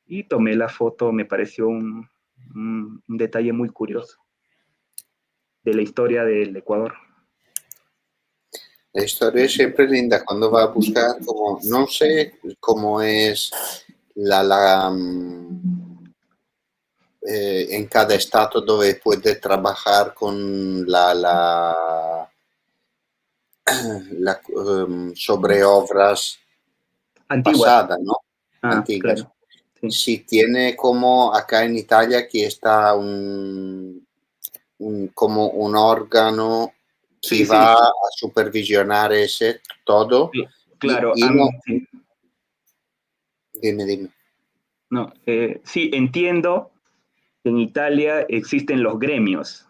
Y tomé la foto, me pareció un detalle muy curioso de la historia del Ecuador. La historia es siempre linda cuando va a buscar, como, no sé cómo es en cada estado donde puede trabajar con sobre obras Antiguas. pasadas, ¿no? Ah, Antiguas. claro. Sí, Si tiene como acá en Italia, aquí está como un órgano que sí, sí, va a supervisionar ese todo sí, claro. y no, Sí, dime. no, sí, entiendo que en Italia existen los gremios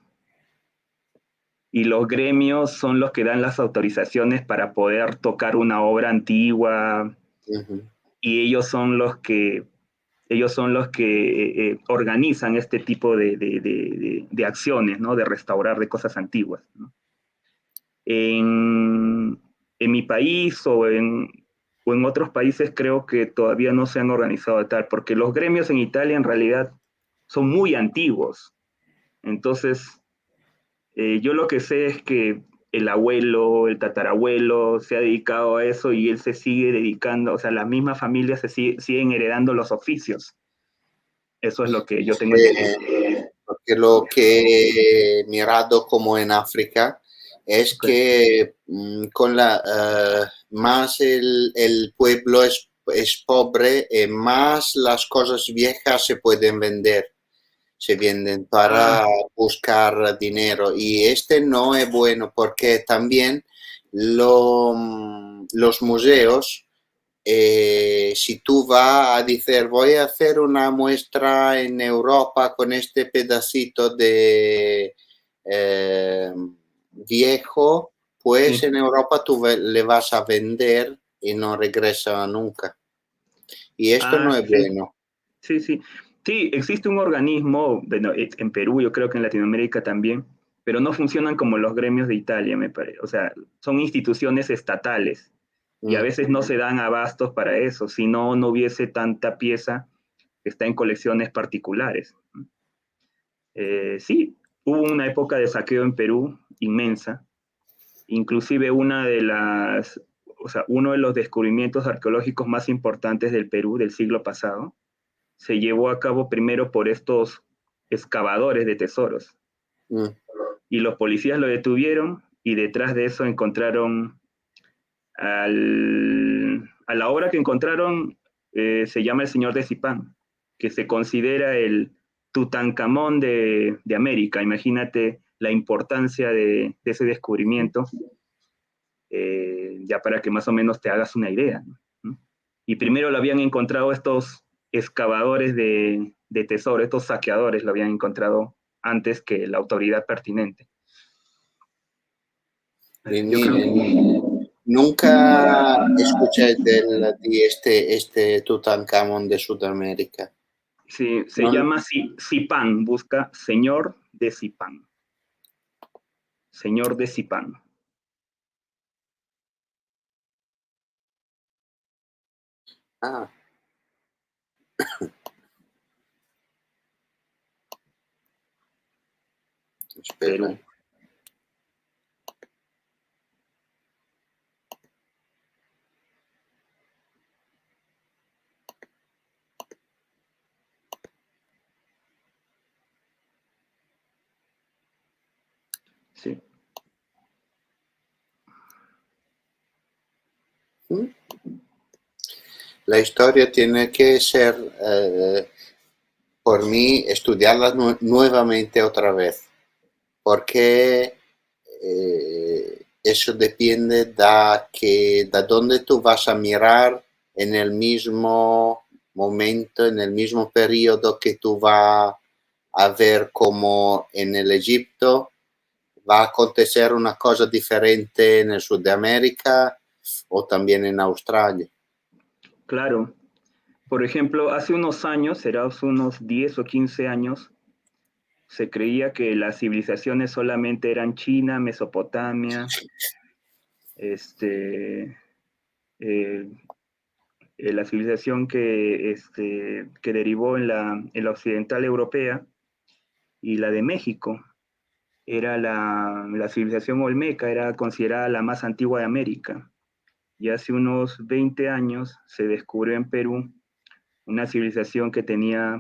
y los gremios son los que dan las autorizaciones para poder tocar una obra antigua Ujú. y ellos son los que organizan este tipo de acciones, ¿no? De restaurar de cosas antiguas, ¿no? En mi país o en otros países creo que todavía no se han organizado de tal, porque los gremios en Italia en realidad son muy antiguos. Entonces, yo lo que sé es que el abuelo, el tatarabuelo se ha dedicado a eso y él se sigue dedicando, o sea, las mismas familias siguen heredando los oficios. Eso es lo que yo tengo entendido. Porque lo que he mirado como en África es Okay. que con más el pueblo es pobre, más las cosas viejas se pueden vender, se venden Ah, para buscar dinero. Y este no es bueno porque también los museos si tú vas a decir voy a hacer una muestra en Europa con este pedacito de viejo, pues sí. en Europa tú le vas a vender y no regresa nunca. Y esto Ah, no es sí. bueno. Sí, sí. Sí, existe un organismo, bueno, en Perú, yo creo que en Latinoamérica también, pero no funcionan como los gremios de Italia, me parece. O sea, son instituciones estatales y a Mm. veces no se dan abastos para eso, si no, no hubiese tanta pieza que está en colecciones particulares. Sí, hubo una época de saqueo en Perú inmensa, inclusive o sea, uno de los descubrimientos arqueológicos más importantes del Perú del siglo pasado se llevó a cabo primero por estos excavadores de tesoros. Mm. Y los policías lo detuvieron y detrás de eso encontraron a la obra que encontraron, se llama El Señor de Zipán, que se considera el Tutankamón de América. Imagínate la importancia de ese descubrimiento, ya para que más o menos te hagas una idea, ¿no? Y primero lo habían encontrado estos excavadores de tesoro, estos saqueadores lo habían encontrado antes que la autoridad pertinente. Yo creo que Nunca escuché de este Tutankamón de Sudamérica. sí, se No, llama Zipán, busca Señor de Zipán. Señor de Zipán. ah, espera. Perú. Sí. ¿Mm? La historia tiene que ser, por mí, estudiarla nuevamente otra vez, porque eso depende de dónde tú vas a mirar en el mismo momento, en el mismo periodo que tú vas a ver como en el Egipto va a acontecer una cosa diferente en el sur de América o también en Australia. Claro. Por ejemplo, hace unos años, será unos 10 o 15 años, se creía que las civilizaciones solamente eran China, Mesopotamia, este, eh, la civilización que derivó en la occidental europea y la de México. era la civilización olmeca, era considerada la más antigua de América. Y hace unos 20 años se descubrió en Perú una civilización que tenía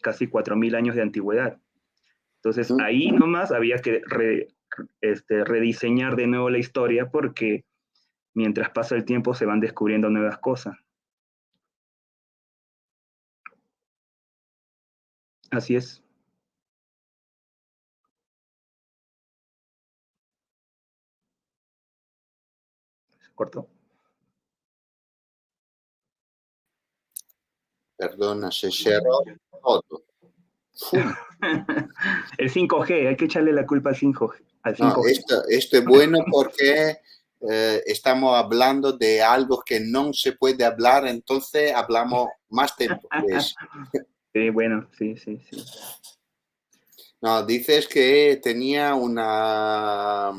casi 4.000 años de antigüedad. Entonces ahí nomás había que rediseñar de nuevo la historia porque mientras pasa el tiempo se van descubriendo nuevas cosas. Así es. ¿Se cortó? Perdona, se cerró todo. El 5G, hay que echarle la culpa al 5G. No, esto es bueno porque estamos hablando de algo que no se puede hablar, entonces hablamos más tiempo de eso. Sí, bueno, sí. No, dices que tenía algo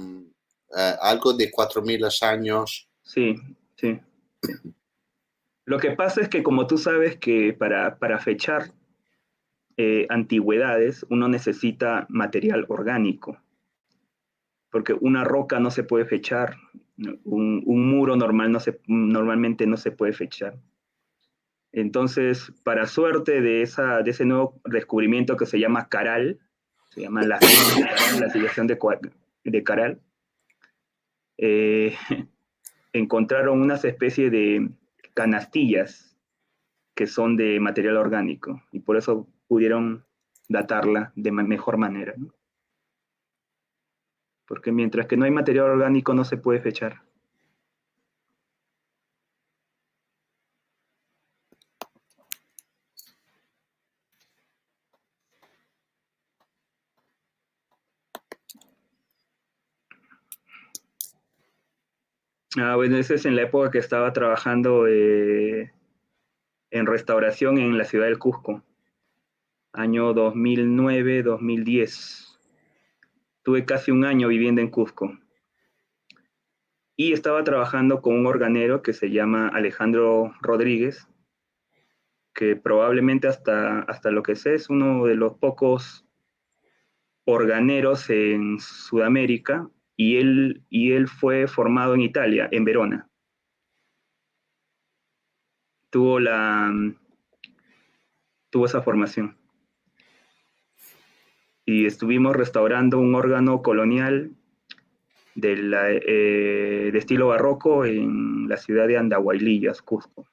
de 4.000 años. Sí. Lo que pasa es que como tú sabes que para fechar antigüedades uno necesita material orgánico, porque una roca no se puede fechar, un muro normalmente no se puede fechar. Entonces, para suerte de ese nuevo descubrimiento que se llama Caral, se llama las ruinas de Caral, la civilización de Caral, eh, encontraron unas especies de canastillas que son de material orgánico y por eso pudieron datarla de mejor manera, ¿no? Porque mientras que no hay material orgánico no se puede fechar. Bueno, esa es en la época que estaba trabajando en restauración en la ciudad del Cusco, año 2009-2010. Tuve casi un año viviendo en Cusco. Y estaba trabajando con un organero que se llama Alejandro Rodríguez, que probablemente hasta lo que sé es uno de los pocos organeros en Sudamérica, y él fue formado en Italia, en Verona. Tuvo esa formación. Y estuvimos restaurando un órgano colonial de estilo barroco en la ciudad de Andahuaylillas, Cusco.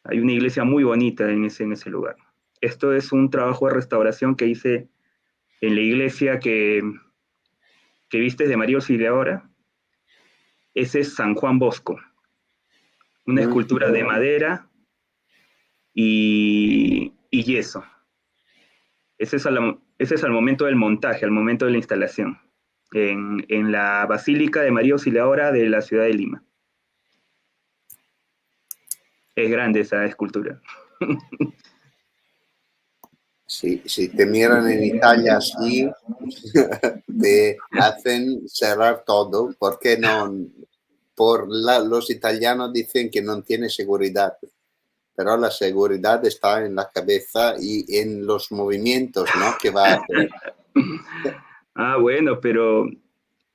Hay una iglesia muy bonita en ese lugar. Esto es un trabajo de restauración que hice en la iglesia que viste de María Auxiliadora. Ese es San Juan Bosco, una escultura de madera y yeso. Ese es al momento del montaje, al momento de la instalación, en la Basílica de María Auxiliadora de la ciudad de Lima. Es grande esa escultura. Si te miran en Italia así, te hacen cerrar todo, porque no, los italianos dicen que no tiene seguridad, pero la seguridad está en la cabeza y en los movimientos, ¿no? Que va a hacer. Bueno, pero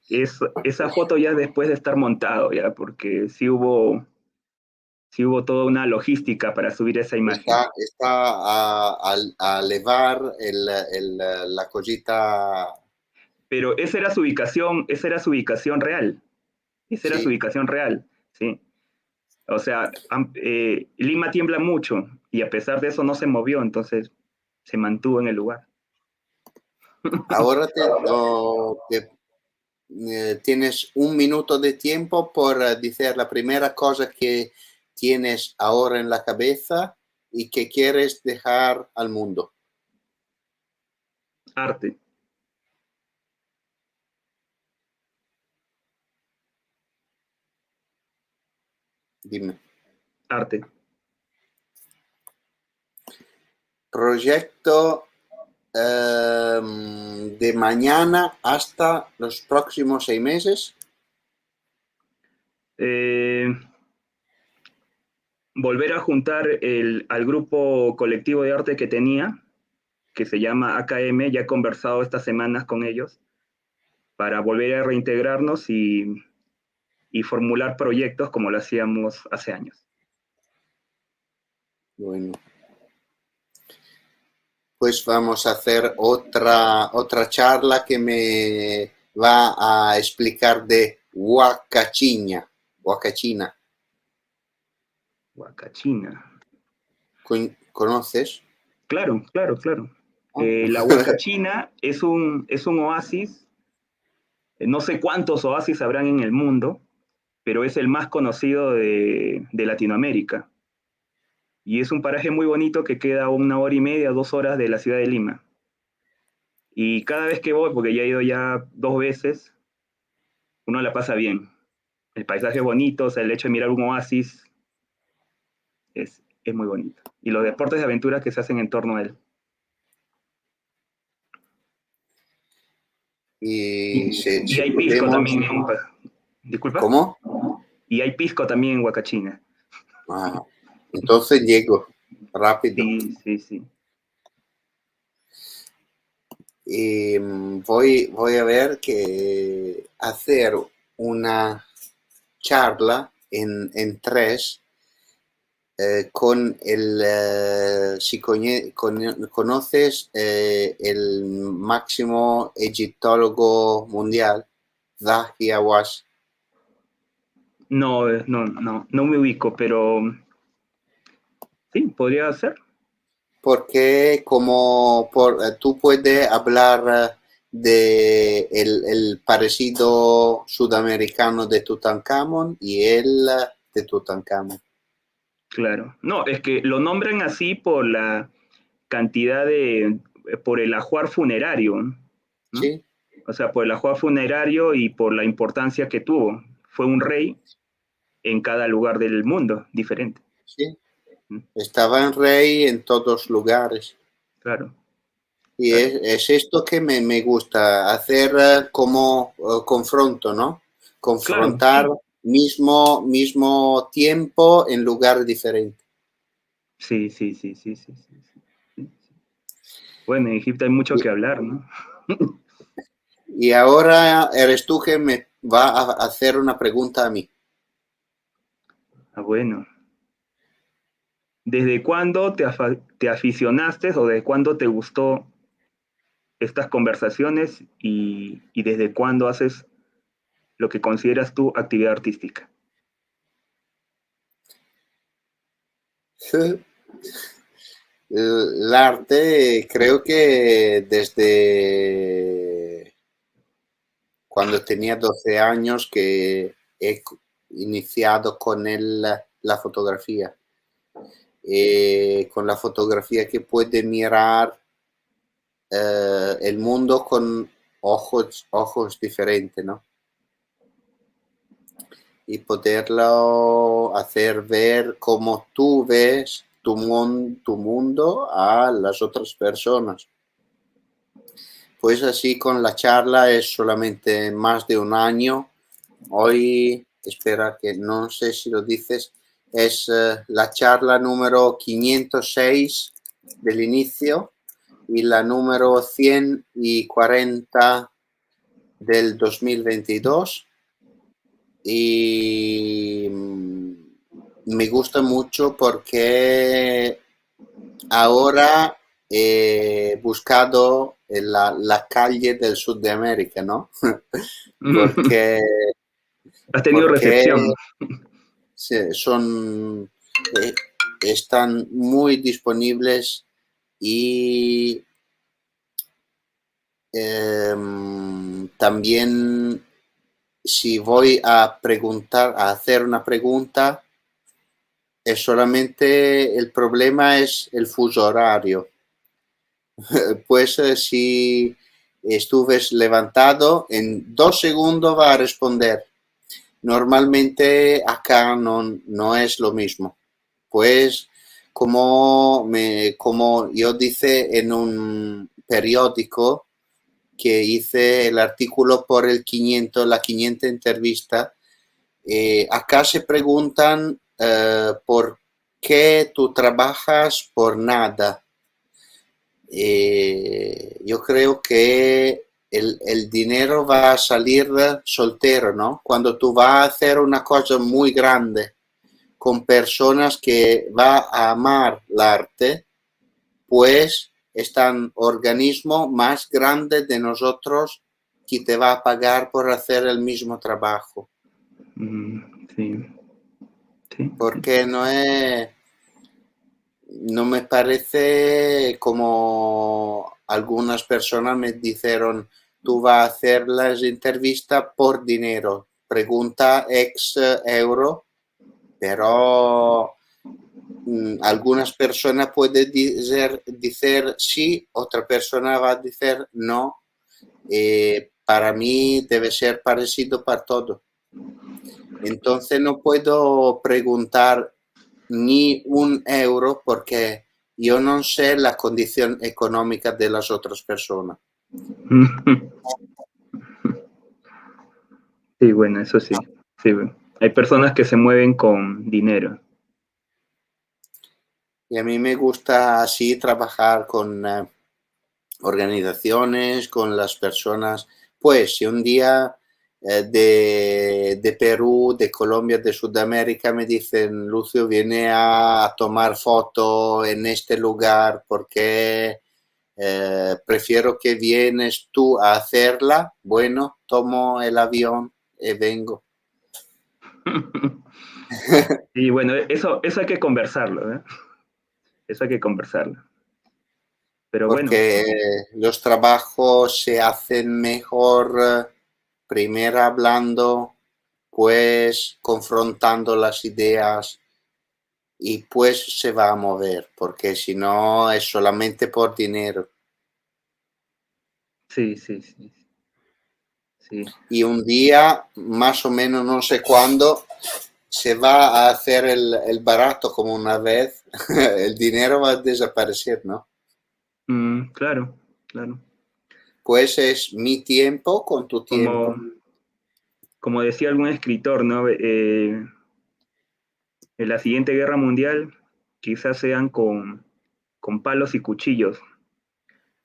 esa foto ya después de estar montado, ya, porque sí hubo toda una logística para subir esa imagen. Está a elevar la cosita. Pero esa era su ubicación real. Esa era su Sí. ubicación real, ¿sí? O sea, Lima tiembla mucho y a pesar de eso no se movió, entonces se mantuvo en el lugar. Ahora tienes un minuto de tiempo por decir la primera cosa que tienes ahora en la cabeza y que quieres dejar al mundo. Arte. Dime. Arte. Proyecto de mañana hasta los próximos 6 meses. Volver a juntar al grupo colectivo de arte que tenía, que se llama AKM. Ya he conversado estas semanas con ellos para volver a reintegrarnos y formular proyectos como lo hacíamos hace años. Bueno. Pues vamos a hacer otra charla que me va a explicar de Huacachina. Huacachina. ¿Conoces? Claro. La Huacachina es un oasis. No sé cuántos oasis habrán en el mundo, pero es el más conocido de Latinoamérica. Y es un paraje muy bonito que queda a 1 hora y media, 2 horas de la ciudad de Lima. Y cada vez que voy, porque ya he ido ya 2 veces, uno la pasa bien. El paisaje es bonito, o sea, el hecho de mirar un oasis es muy bonito. Y los deportes de aventura que se hacen en torno a él. Y hay pisco también en... ¿Disculpa? ¿Cómo? Y hay pisco también en Huacachina. Ah, entonces llego rápido. Sí. Y voy a ver que hacer una charla en 3 con el, si conoces el máximo egiptólogo mundial, Zahi Hawass. No me ubico, pero sí, podría ser. Porque tú puedes hablar de el parecido sudamericano de Tutankamón y él de Tutankamón. Claro. No, es que lo nombran así por la cantidad por el ajuar funerario, ¿no? Sí. O sea, por el ajuar funerario y por la importancia que tuvo. Fue un rey en cada lugar del mundo, diferente. Sí. Estaba en rey en todos lugares. Claro. Y claro. Es esto que me gusta, hacer como confronto, ¿no? Confrontar claro, sí. mismo tiempo en lugar diferente. Sí. Bueno, en Egipto hay mucho que hablar, ¿no? Y ahora eres tú que me va a hacer una pregunta a mí. Bueno. ¿Desde cuándo te aficionaste o desde cuándo te gustó estas conversaciones y desde cuándo haces lo que consideras tu actividad artística? El arte creo que desde cuando tenía 12 años que he iniciado con la fotografía. Con la fotografía que puede mirar el mundo con ojos diferentes, ¿no? Y poderlo hacer ver cómo tú ves tu mundo a las otras personas. Pues así con la charla es solamente más de un año. Hoy, espera que no sé si lo dices, es la charla número 506 del inicio y la número 140 del 2022. Y me gusta mucho porque ahora he buscado la calle del sur de América, ¿no? Porque has tenido recepción. Están muy disponibles y también si voy a hacer una pregunta, es solamente el problema es el fuso horario. Pues si estuves levantado, en 2 segundos va a responder. Normalmente acá no es lo mismo. Pues como yo dice en un periódico que hice el artículo por la 500 entrevista, acá se preguntan por qué tú trabajas por nada. yo creo que el dinero va a salir soltero, ¿no? Cuando tú vas a hacer una cosa muy grande con personas que va a amar el arte, pues están organismo más grande de nosotros que te va a pagar por hacer el mismo trabajo. Sí. Sí. Porque no me parece como algunas personas me dijeron, tú vas a hacer las entrevistas por dinero, pregunta ex euro, pero algunas personas pueden decir sí, otra persona va a decir no. Para mí debe ser parecido para todo. Entonces no puedo preguntar ni un euro porque yo no sé la condición económica de las otras personas. Sí, bueno, eso sí. Sí, hay personas que se mueven con dinero. Y a mí me gusta así trabajar con organizaciones, con las personas. Pues si un día de Perú, de Colombia, de Sudamérica me dicen, Lucio, viene a tomar foto en este lugar porque prefiero que vienes tú a hacerla, bueno, tomo el avión y vengo. Y bueno, eso hay que conversarlo, ¿eh? Eso hay que conversarlo. Pero bueno, Porque los trabajos se hacen mejor primero hablando, pues confrontando las ideas y pues se va a mover, porque si no es solamente por dinero. sí, sí, sí, sí. Y un día, más o menos no sé cuándo, se va a hacer el barato como una vez, el dinero va a desaparecer, ¿no? Claro, claro. Pues es mi tiempo con tu Como, tiempo. como decía algún escritor, ¿no? En la siguiente guerra mundial quizás sean con palos y cuchillos,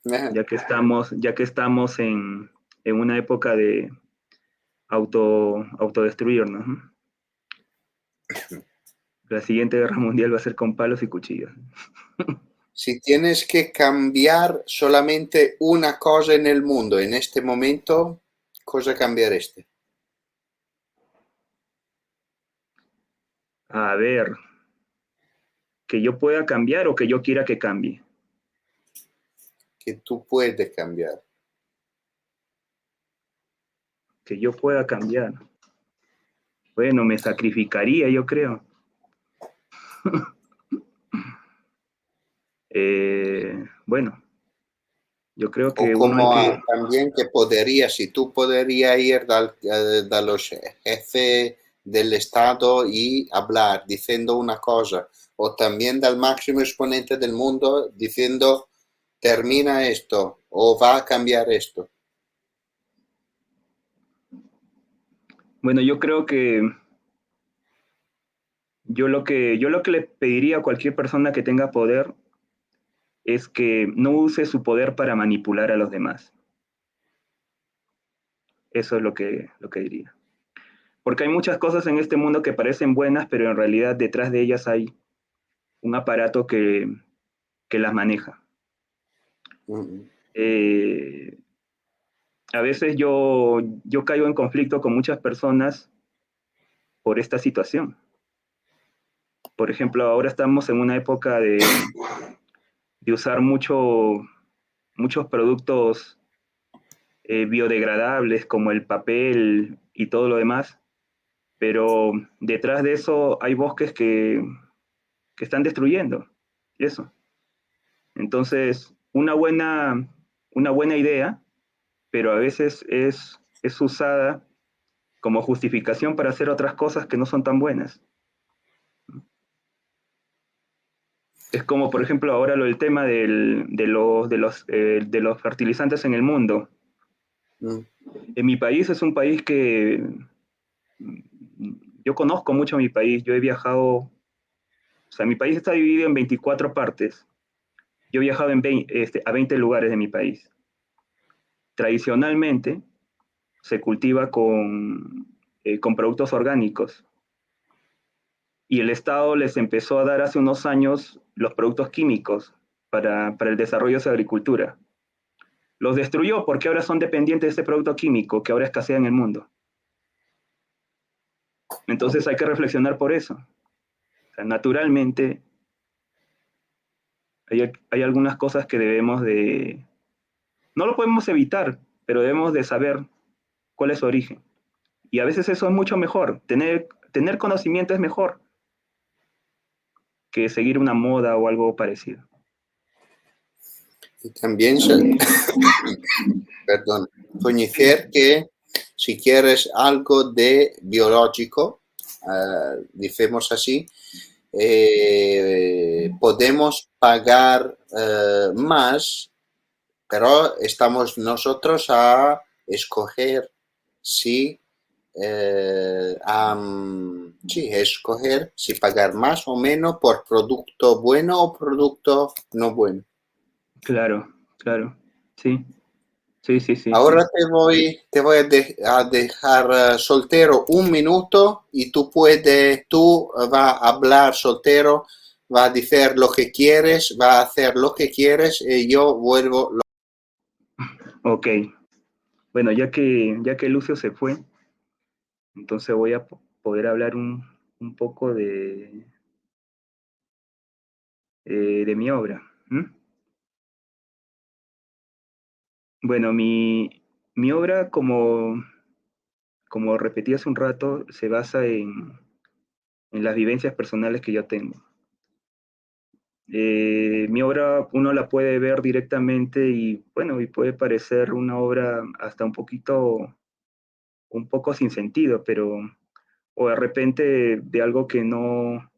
ya que estamos en una época de autodestruirnos, ¿no? La siguiente guerra mundial va a ser con palos y cuchillos. Si tienes que cambiar solamente una cosa en el mundo en este momento, cosa cambiareste? A ver, que yo pueda cambiar o que yo quiera que cambie. Que tú puedes cambiar. Que yo pueda cambiar. Bueno, me sacrificaría, yo creo. Bueno, yo creo O que uno hay como que... también que podría, si tú podrías ir da los jefes del Estado y hablar diciendo una cosa, o también del máximo exponente del mundo diciendo termina esto o va a cambiar esto. Bueno, yo creo que yo lo que le pediría a cualquier persona que tenga poder es que no use su poder para manipular a los demás. Eso es lo que diría. Porque hay muchas cosas en este mundo que parecen buenas, pero en realidad detrás de ellas hay un aparato que las maneja. Eh, a veces yo caigo en conflicto con muchas personas por esta situación. Por ejemplo, ahora estamos en una época de usar muchos productos biodegradables como el papel y todo lo demás, pero detrás de eso hay bosques que están destruyendo eso. Entonces, una buena idea, pero a veces es usada como justificación para hacer otras cosas que no son tan buenas. Es como, por ejemplo, ahora el tema de los fertilizantes en el mundo. En mi país es un país que yo conozco mucho mi país, yo he viajado, o sea, mi país está dividido en 24 partes Yo he viajado a 20 lugares de mi país. Tradicionalmente se cultiva con productos orgánicos y el Estado les empezó a dar hace unos años los productos químicos para el desarrollo de su agricultura. Los destruyó porque ahora son dependientes de este producto químico que ahora escasea en el mundo. Entonces hay que reflexionar por eso. O sea, naturalmente hay algunas cosas que debemos de... No lo podemos evitar, pero debemos de saber cuál es su origen. Y a veces eso es mucho mejor. Tener conocimiento es mejor que seguir una moda o algo parecido. Y también, perdón, conocer que si quieres algo de biológico, decimos así, podemos pagar más, pero estamos nosotros a escoger si escoger si pagar más o menos por producto bueno o producto no bueno. Claro, claro, sí. Sí, sí, sí. Ahora te voy a dejar soltero un minuto y tú vas a hablar soltero, va a decir lo que quieres, va a hacer lo que quieres y yo vuelvo. Ok. Bueno, ya que Lucio se fue, entonces voy a poder hablar un poco de mi obra. Bueno, mi obra, como repetí hace un rato, se basa en las vivencias personales que yo tengo. Mi obra uno la puede ver directamente y, bueno, y puede parecer una obra hasta un poco sin sentido, pero, o de repente de algo que no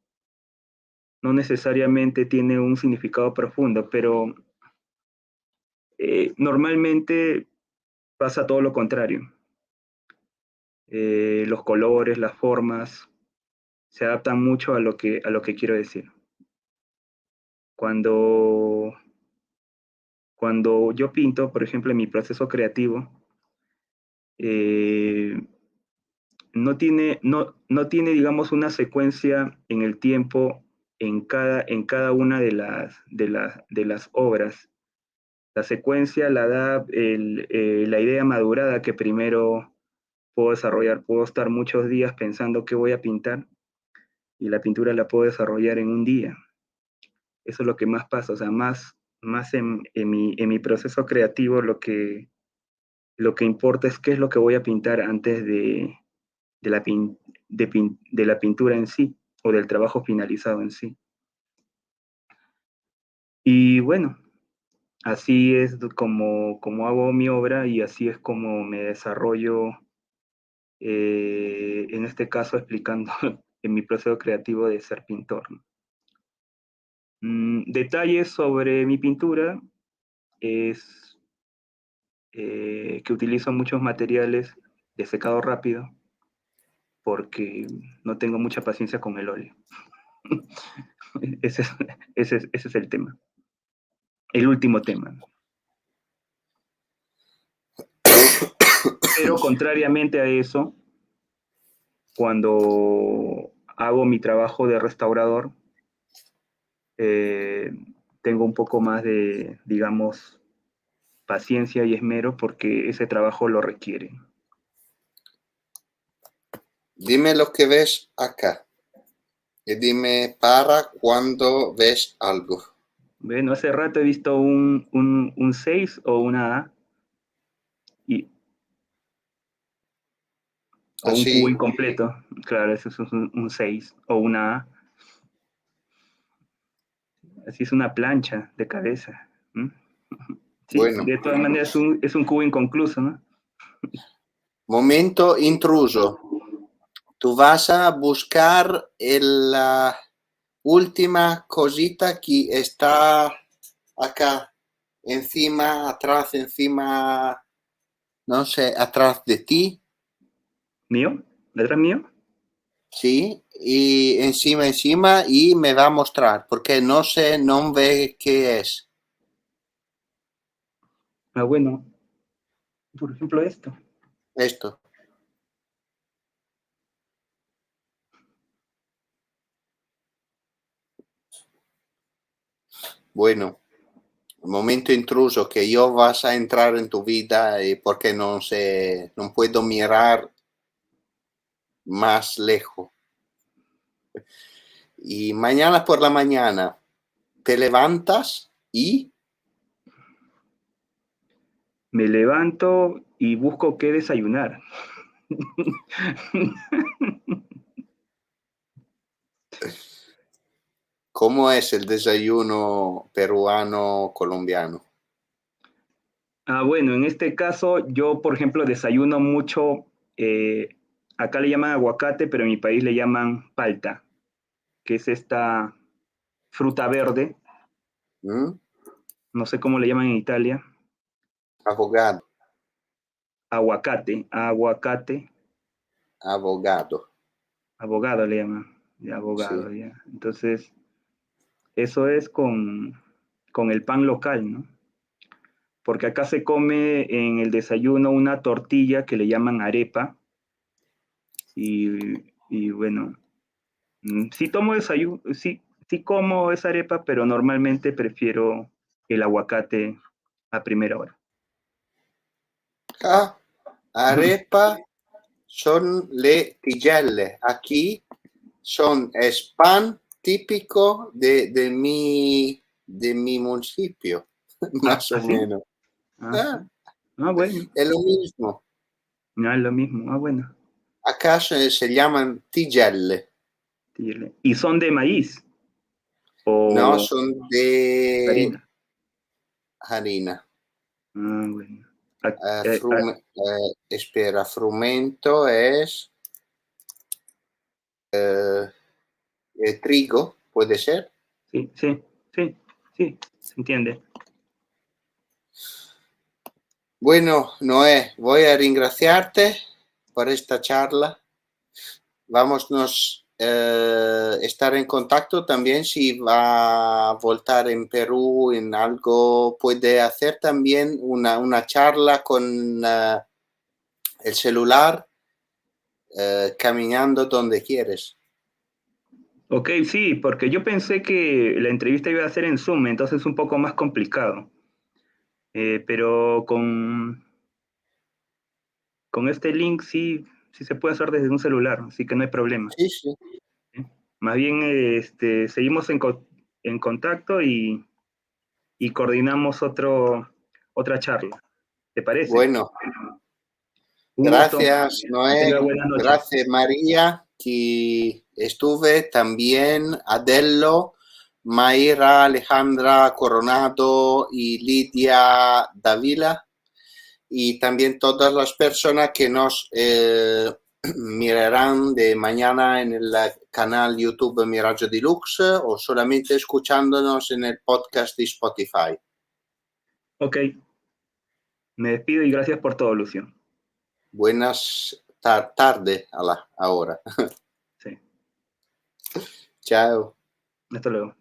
necesariamente tiene un significado profundo, pero normalmente pasa todo lo contrario. Los colores, las formas, se adaptan mucho a lo que quiero decir. Cuando yo pinto, por ejemplo, en mi proceso creativo, no tiene, digamos, una secuencia en el tiempo en cada una de las obras. La secuencia la da la idea madurada que primero puedo desarrollar. Puedo estar muchos días pensando qué voy a pintar y la pintura la puedo desarrollar en un día. Eso es lo que más pasa, o sea, más en mi proceso creativo lo que importa es qué es lo que voy a pintar antes de la pintura en sí o del trabajo finalizado en sí. Y bueno, así es como hago mi obra y así es como me desarrollo, en este caso explicando en mi proceso creativo de ser pintor. Detalles sobre mi pintura es que utilizo muchos materiales de secado rápido porque no tengo mucha paciencia con el óleo. ese es el tema. El último tema. Pero contrariamente a eso, cuando hago mi trabajo de restaurador, tengo un poco más de, digamos, paciencia y esmero porque ese trabajo lo requiere. Dime lo que ves acá y dime para cuando ves algo. Bueno, hace rato he visto un 6 o una A o un cubo incompleto. Claro, eso es un 6 o una A. Así es una plancha de cabeza. Sí, bueno, de todas maneras es un cubo inconcluso, ¿no? momento intruso. Tú vas a buscar la última cosita que está acá, encima, atrás, encima, no sé, atrás de ti. ¿Mío? ¿Detrás mío? Sí, y encima, y me va a mostrar, porque no sé, no ve qué es. Bueno, por ejemplo esto. Esto. Bueno, momento intruso que yo vas a entrar en tu vida y porque no sé, no puedo mirar más lejos. Y mañana por la mañana te levantas y... Me levanto y busco qué desayunar. ¿Cómo es el desayuno peruano colombiano? Bueno, en este caso yo, por ejemplo, desayuno mucho, acá le llaman aguacate, pero en mi país le llaman palta, que es esta fruta verde, ¿Mm? no sé cómo le llaman en Italia, Abogado. aguacate, Abogado. abogado le llaman, de abogado, Sí. ya. Entonces, eso es con el pan local, ¿no? Porque acá se come en el desayuno una tortilla que le llaman arepa, y bueno, sí tomo desayuno, sí como esa arepa, pero normalmente prefiero el aguacate a primera hora. Ah, arepa son le tigelle. Aquí es pan típico de mi municipio, más o ¿Sí? menos. Sí. Ah, Bueno, es lo mismo. no es lo mismo. Bueno. Acá se llaman tigelle. ¿Y son de maíz No, o son de harina? harina. Bueno. Ah, Espera, frumento es trigo, puede ser. sí, se entiende. Bueno, Noé, voy a ringraziarte por esta charla. Vamos estar en contacto también si va a voltar en Perú en algo. Puede hacer también una charla con el celular caminando donde quieres. Ok, sí, porque yo pensé que la entrevista iba a ser en Zoom, entonces es un poco más complicado. Pero con este link sí se puede hacer desde un celular, así que no hay problema. Sí, sí. ¿Sí? Más bien seguimos en contacto y coordinamos otra charla. ¿Te parece? Bueno, Un gusto. gracias, Que Noé. tenga buena noche. Gracias, María, que estuve también, Adello, Mayra, Alejandra Coronado y Lidia Davila, y también todas las personas que nos mirarán de mañana en el canal YouTube Miraggio Deluxe o solamente escuchándonos en el podcast de Spotify. Ok, me despido y gracias por todo, Lucio. Buenas tardes ahora. Sí, Chao. hasta luego.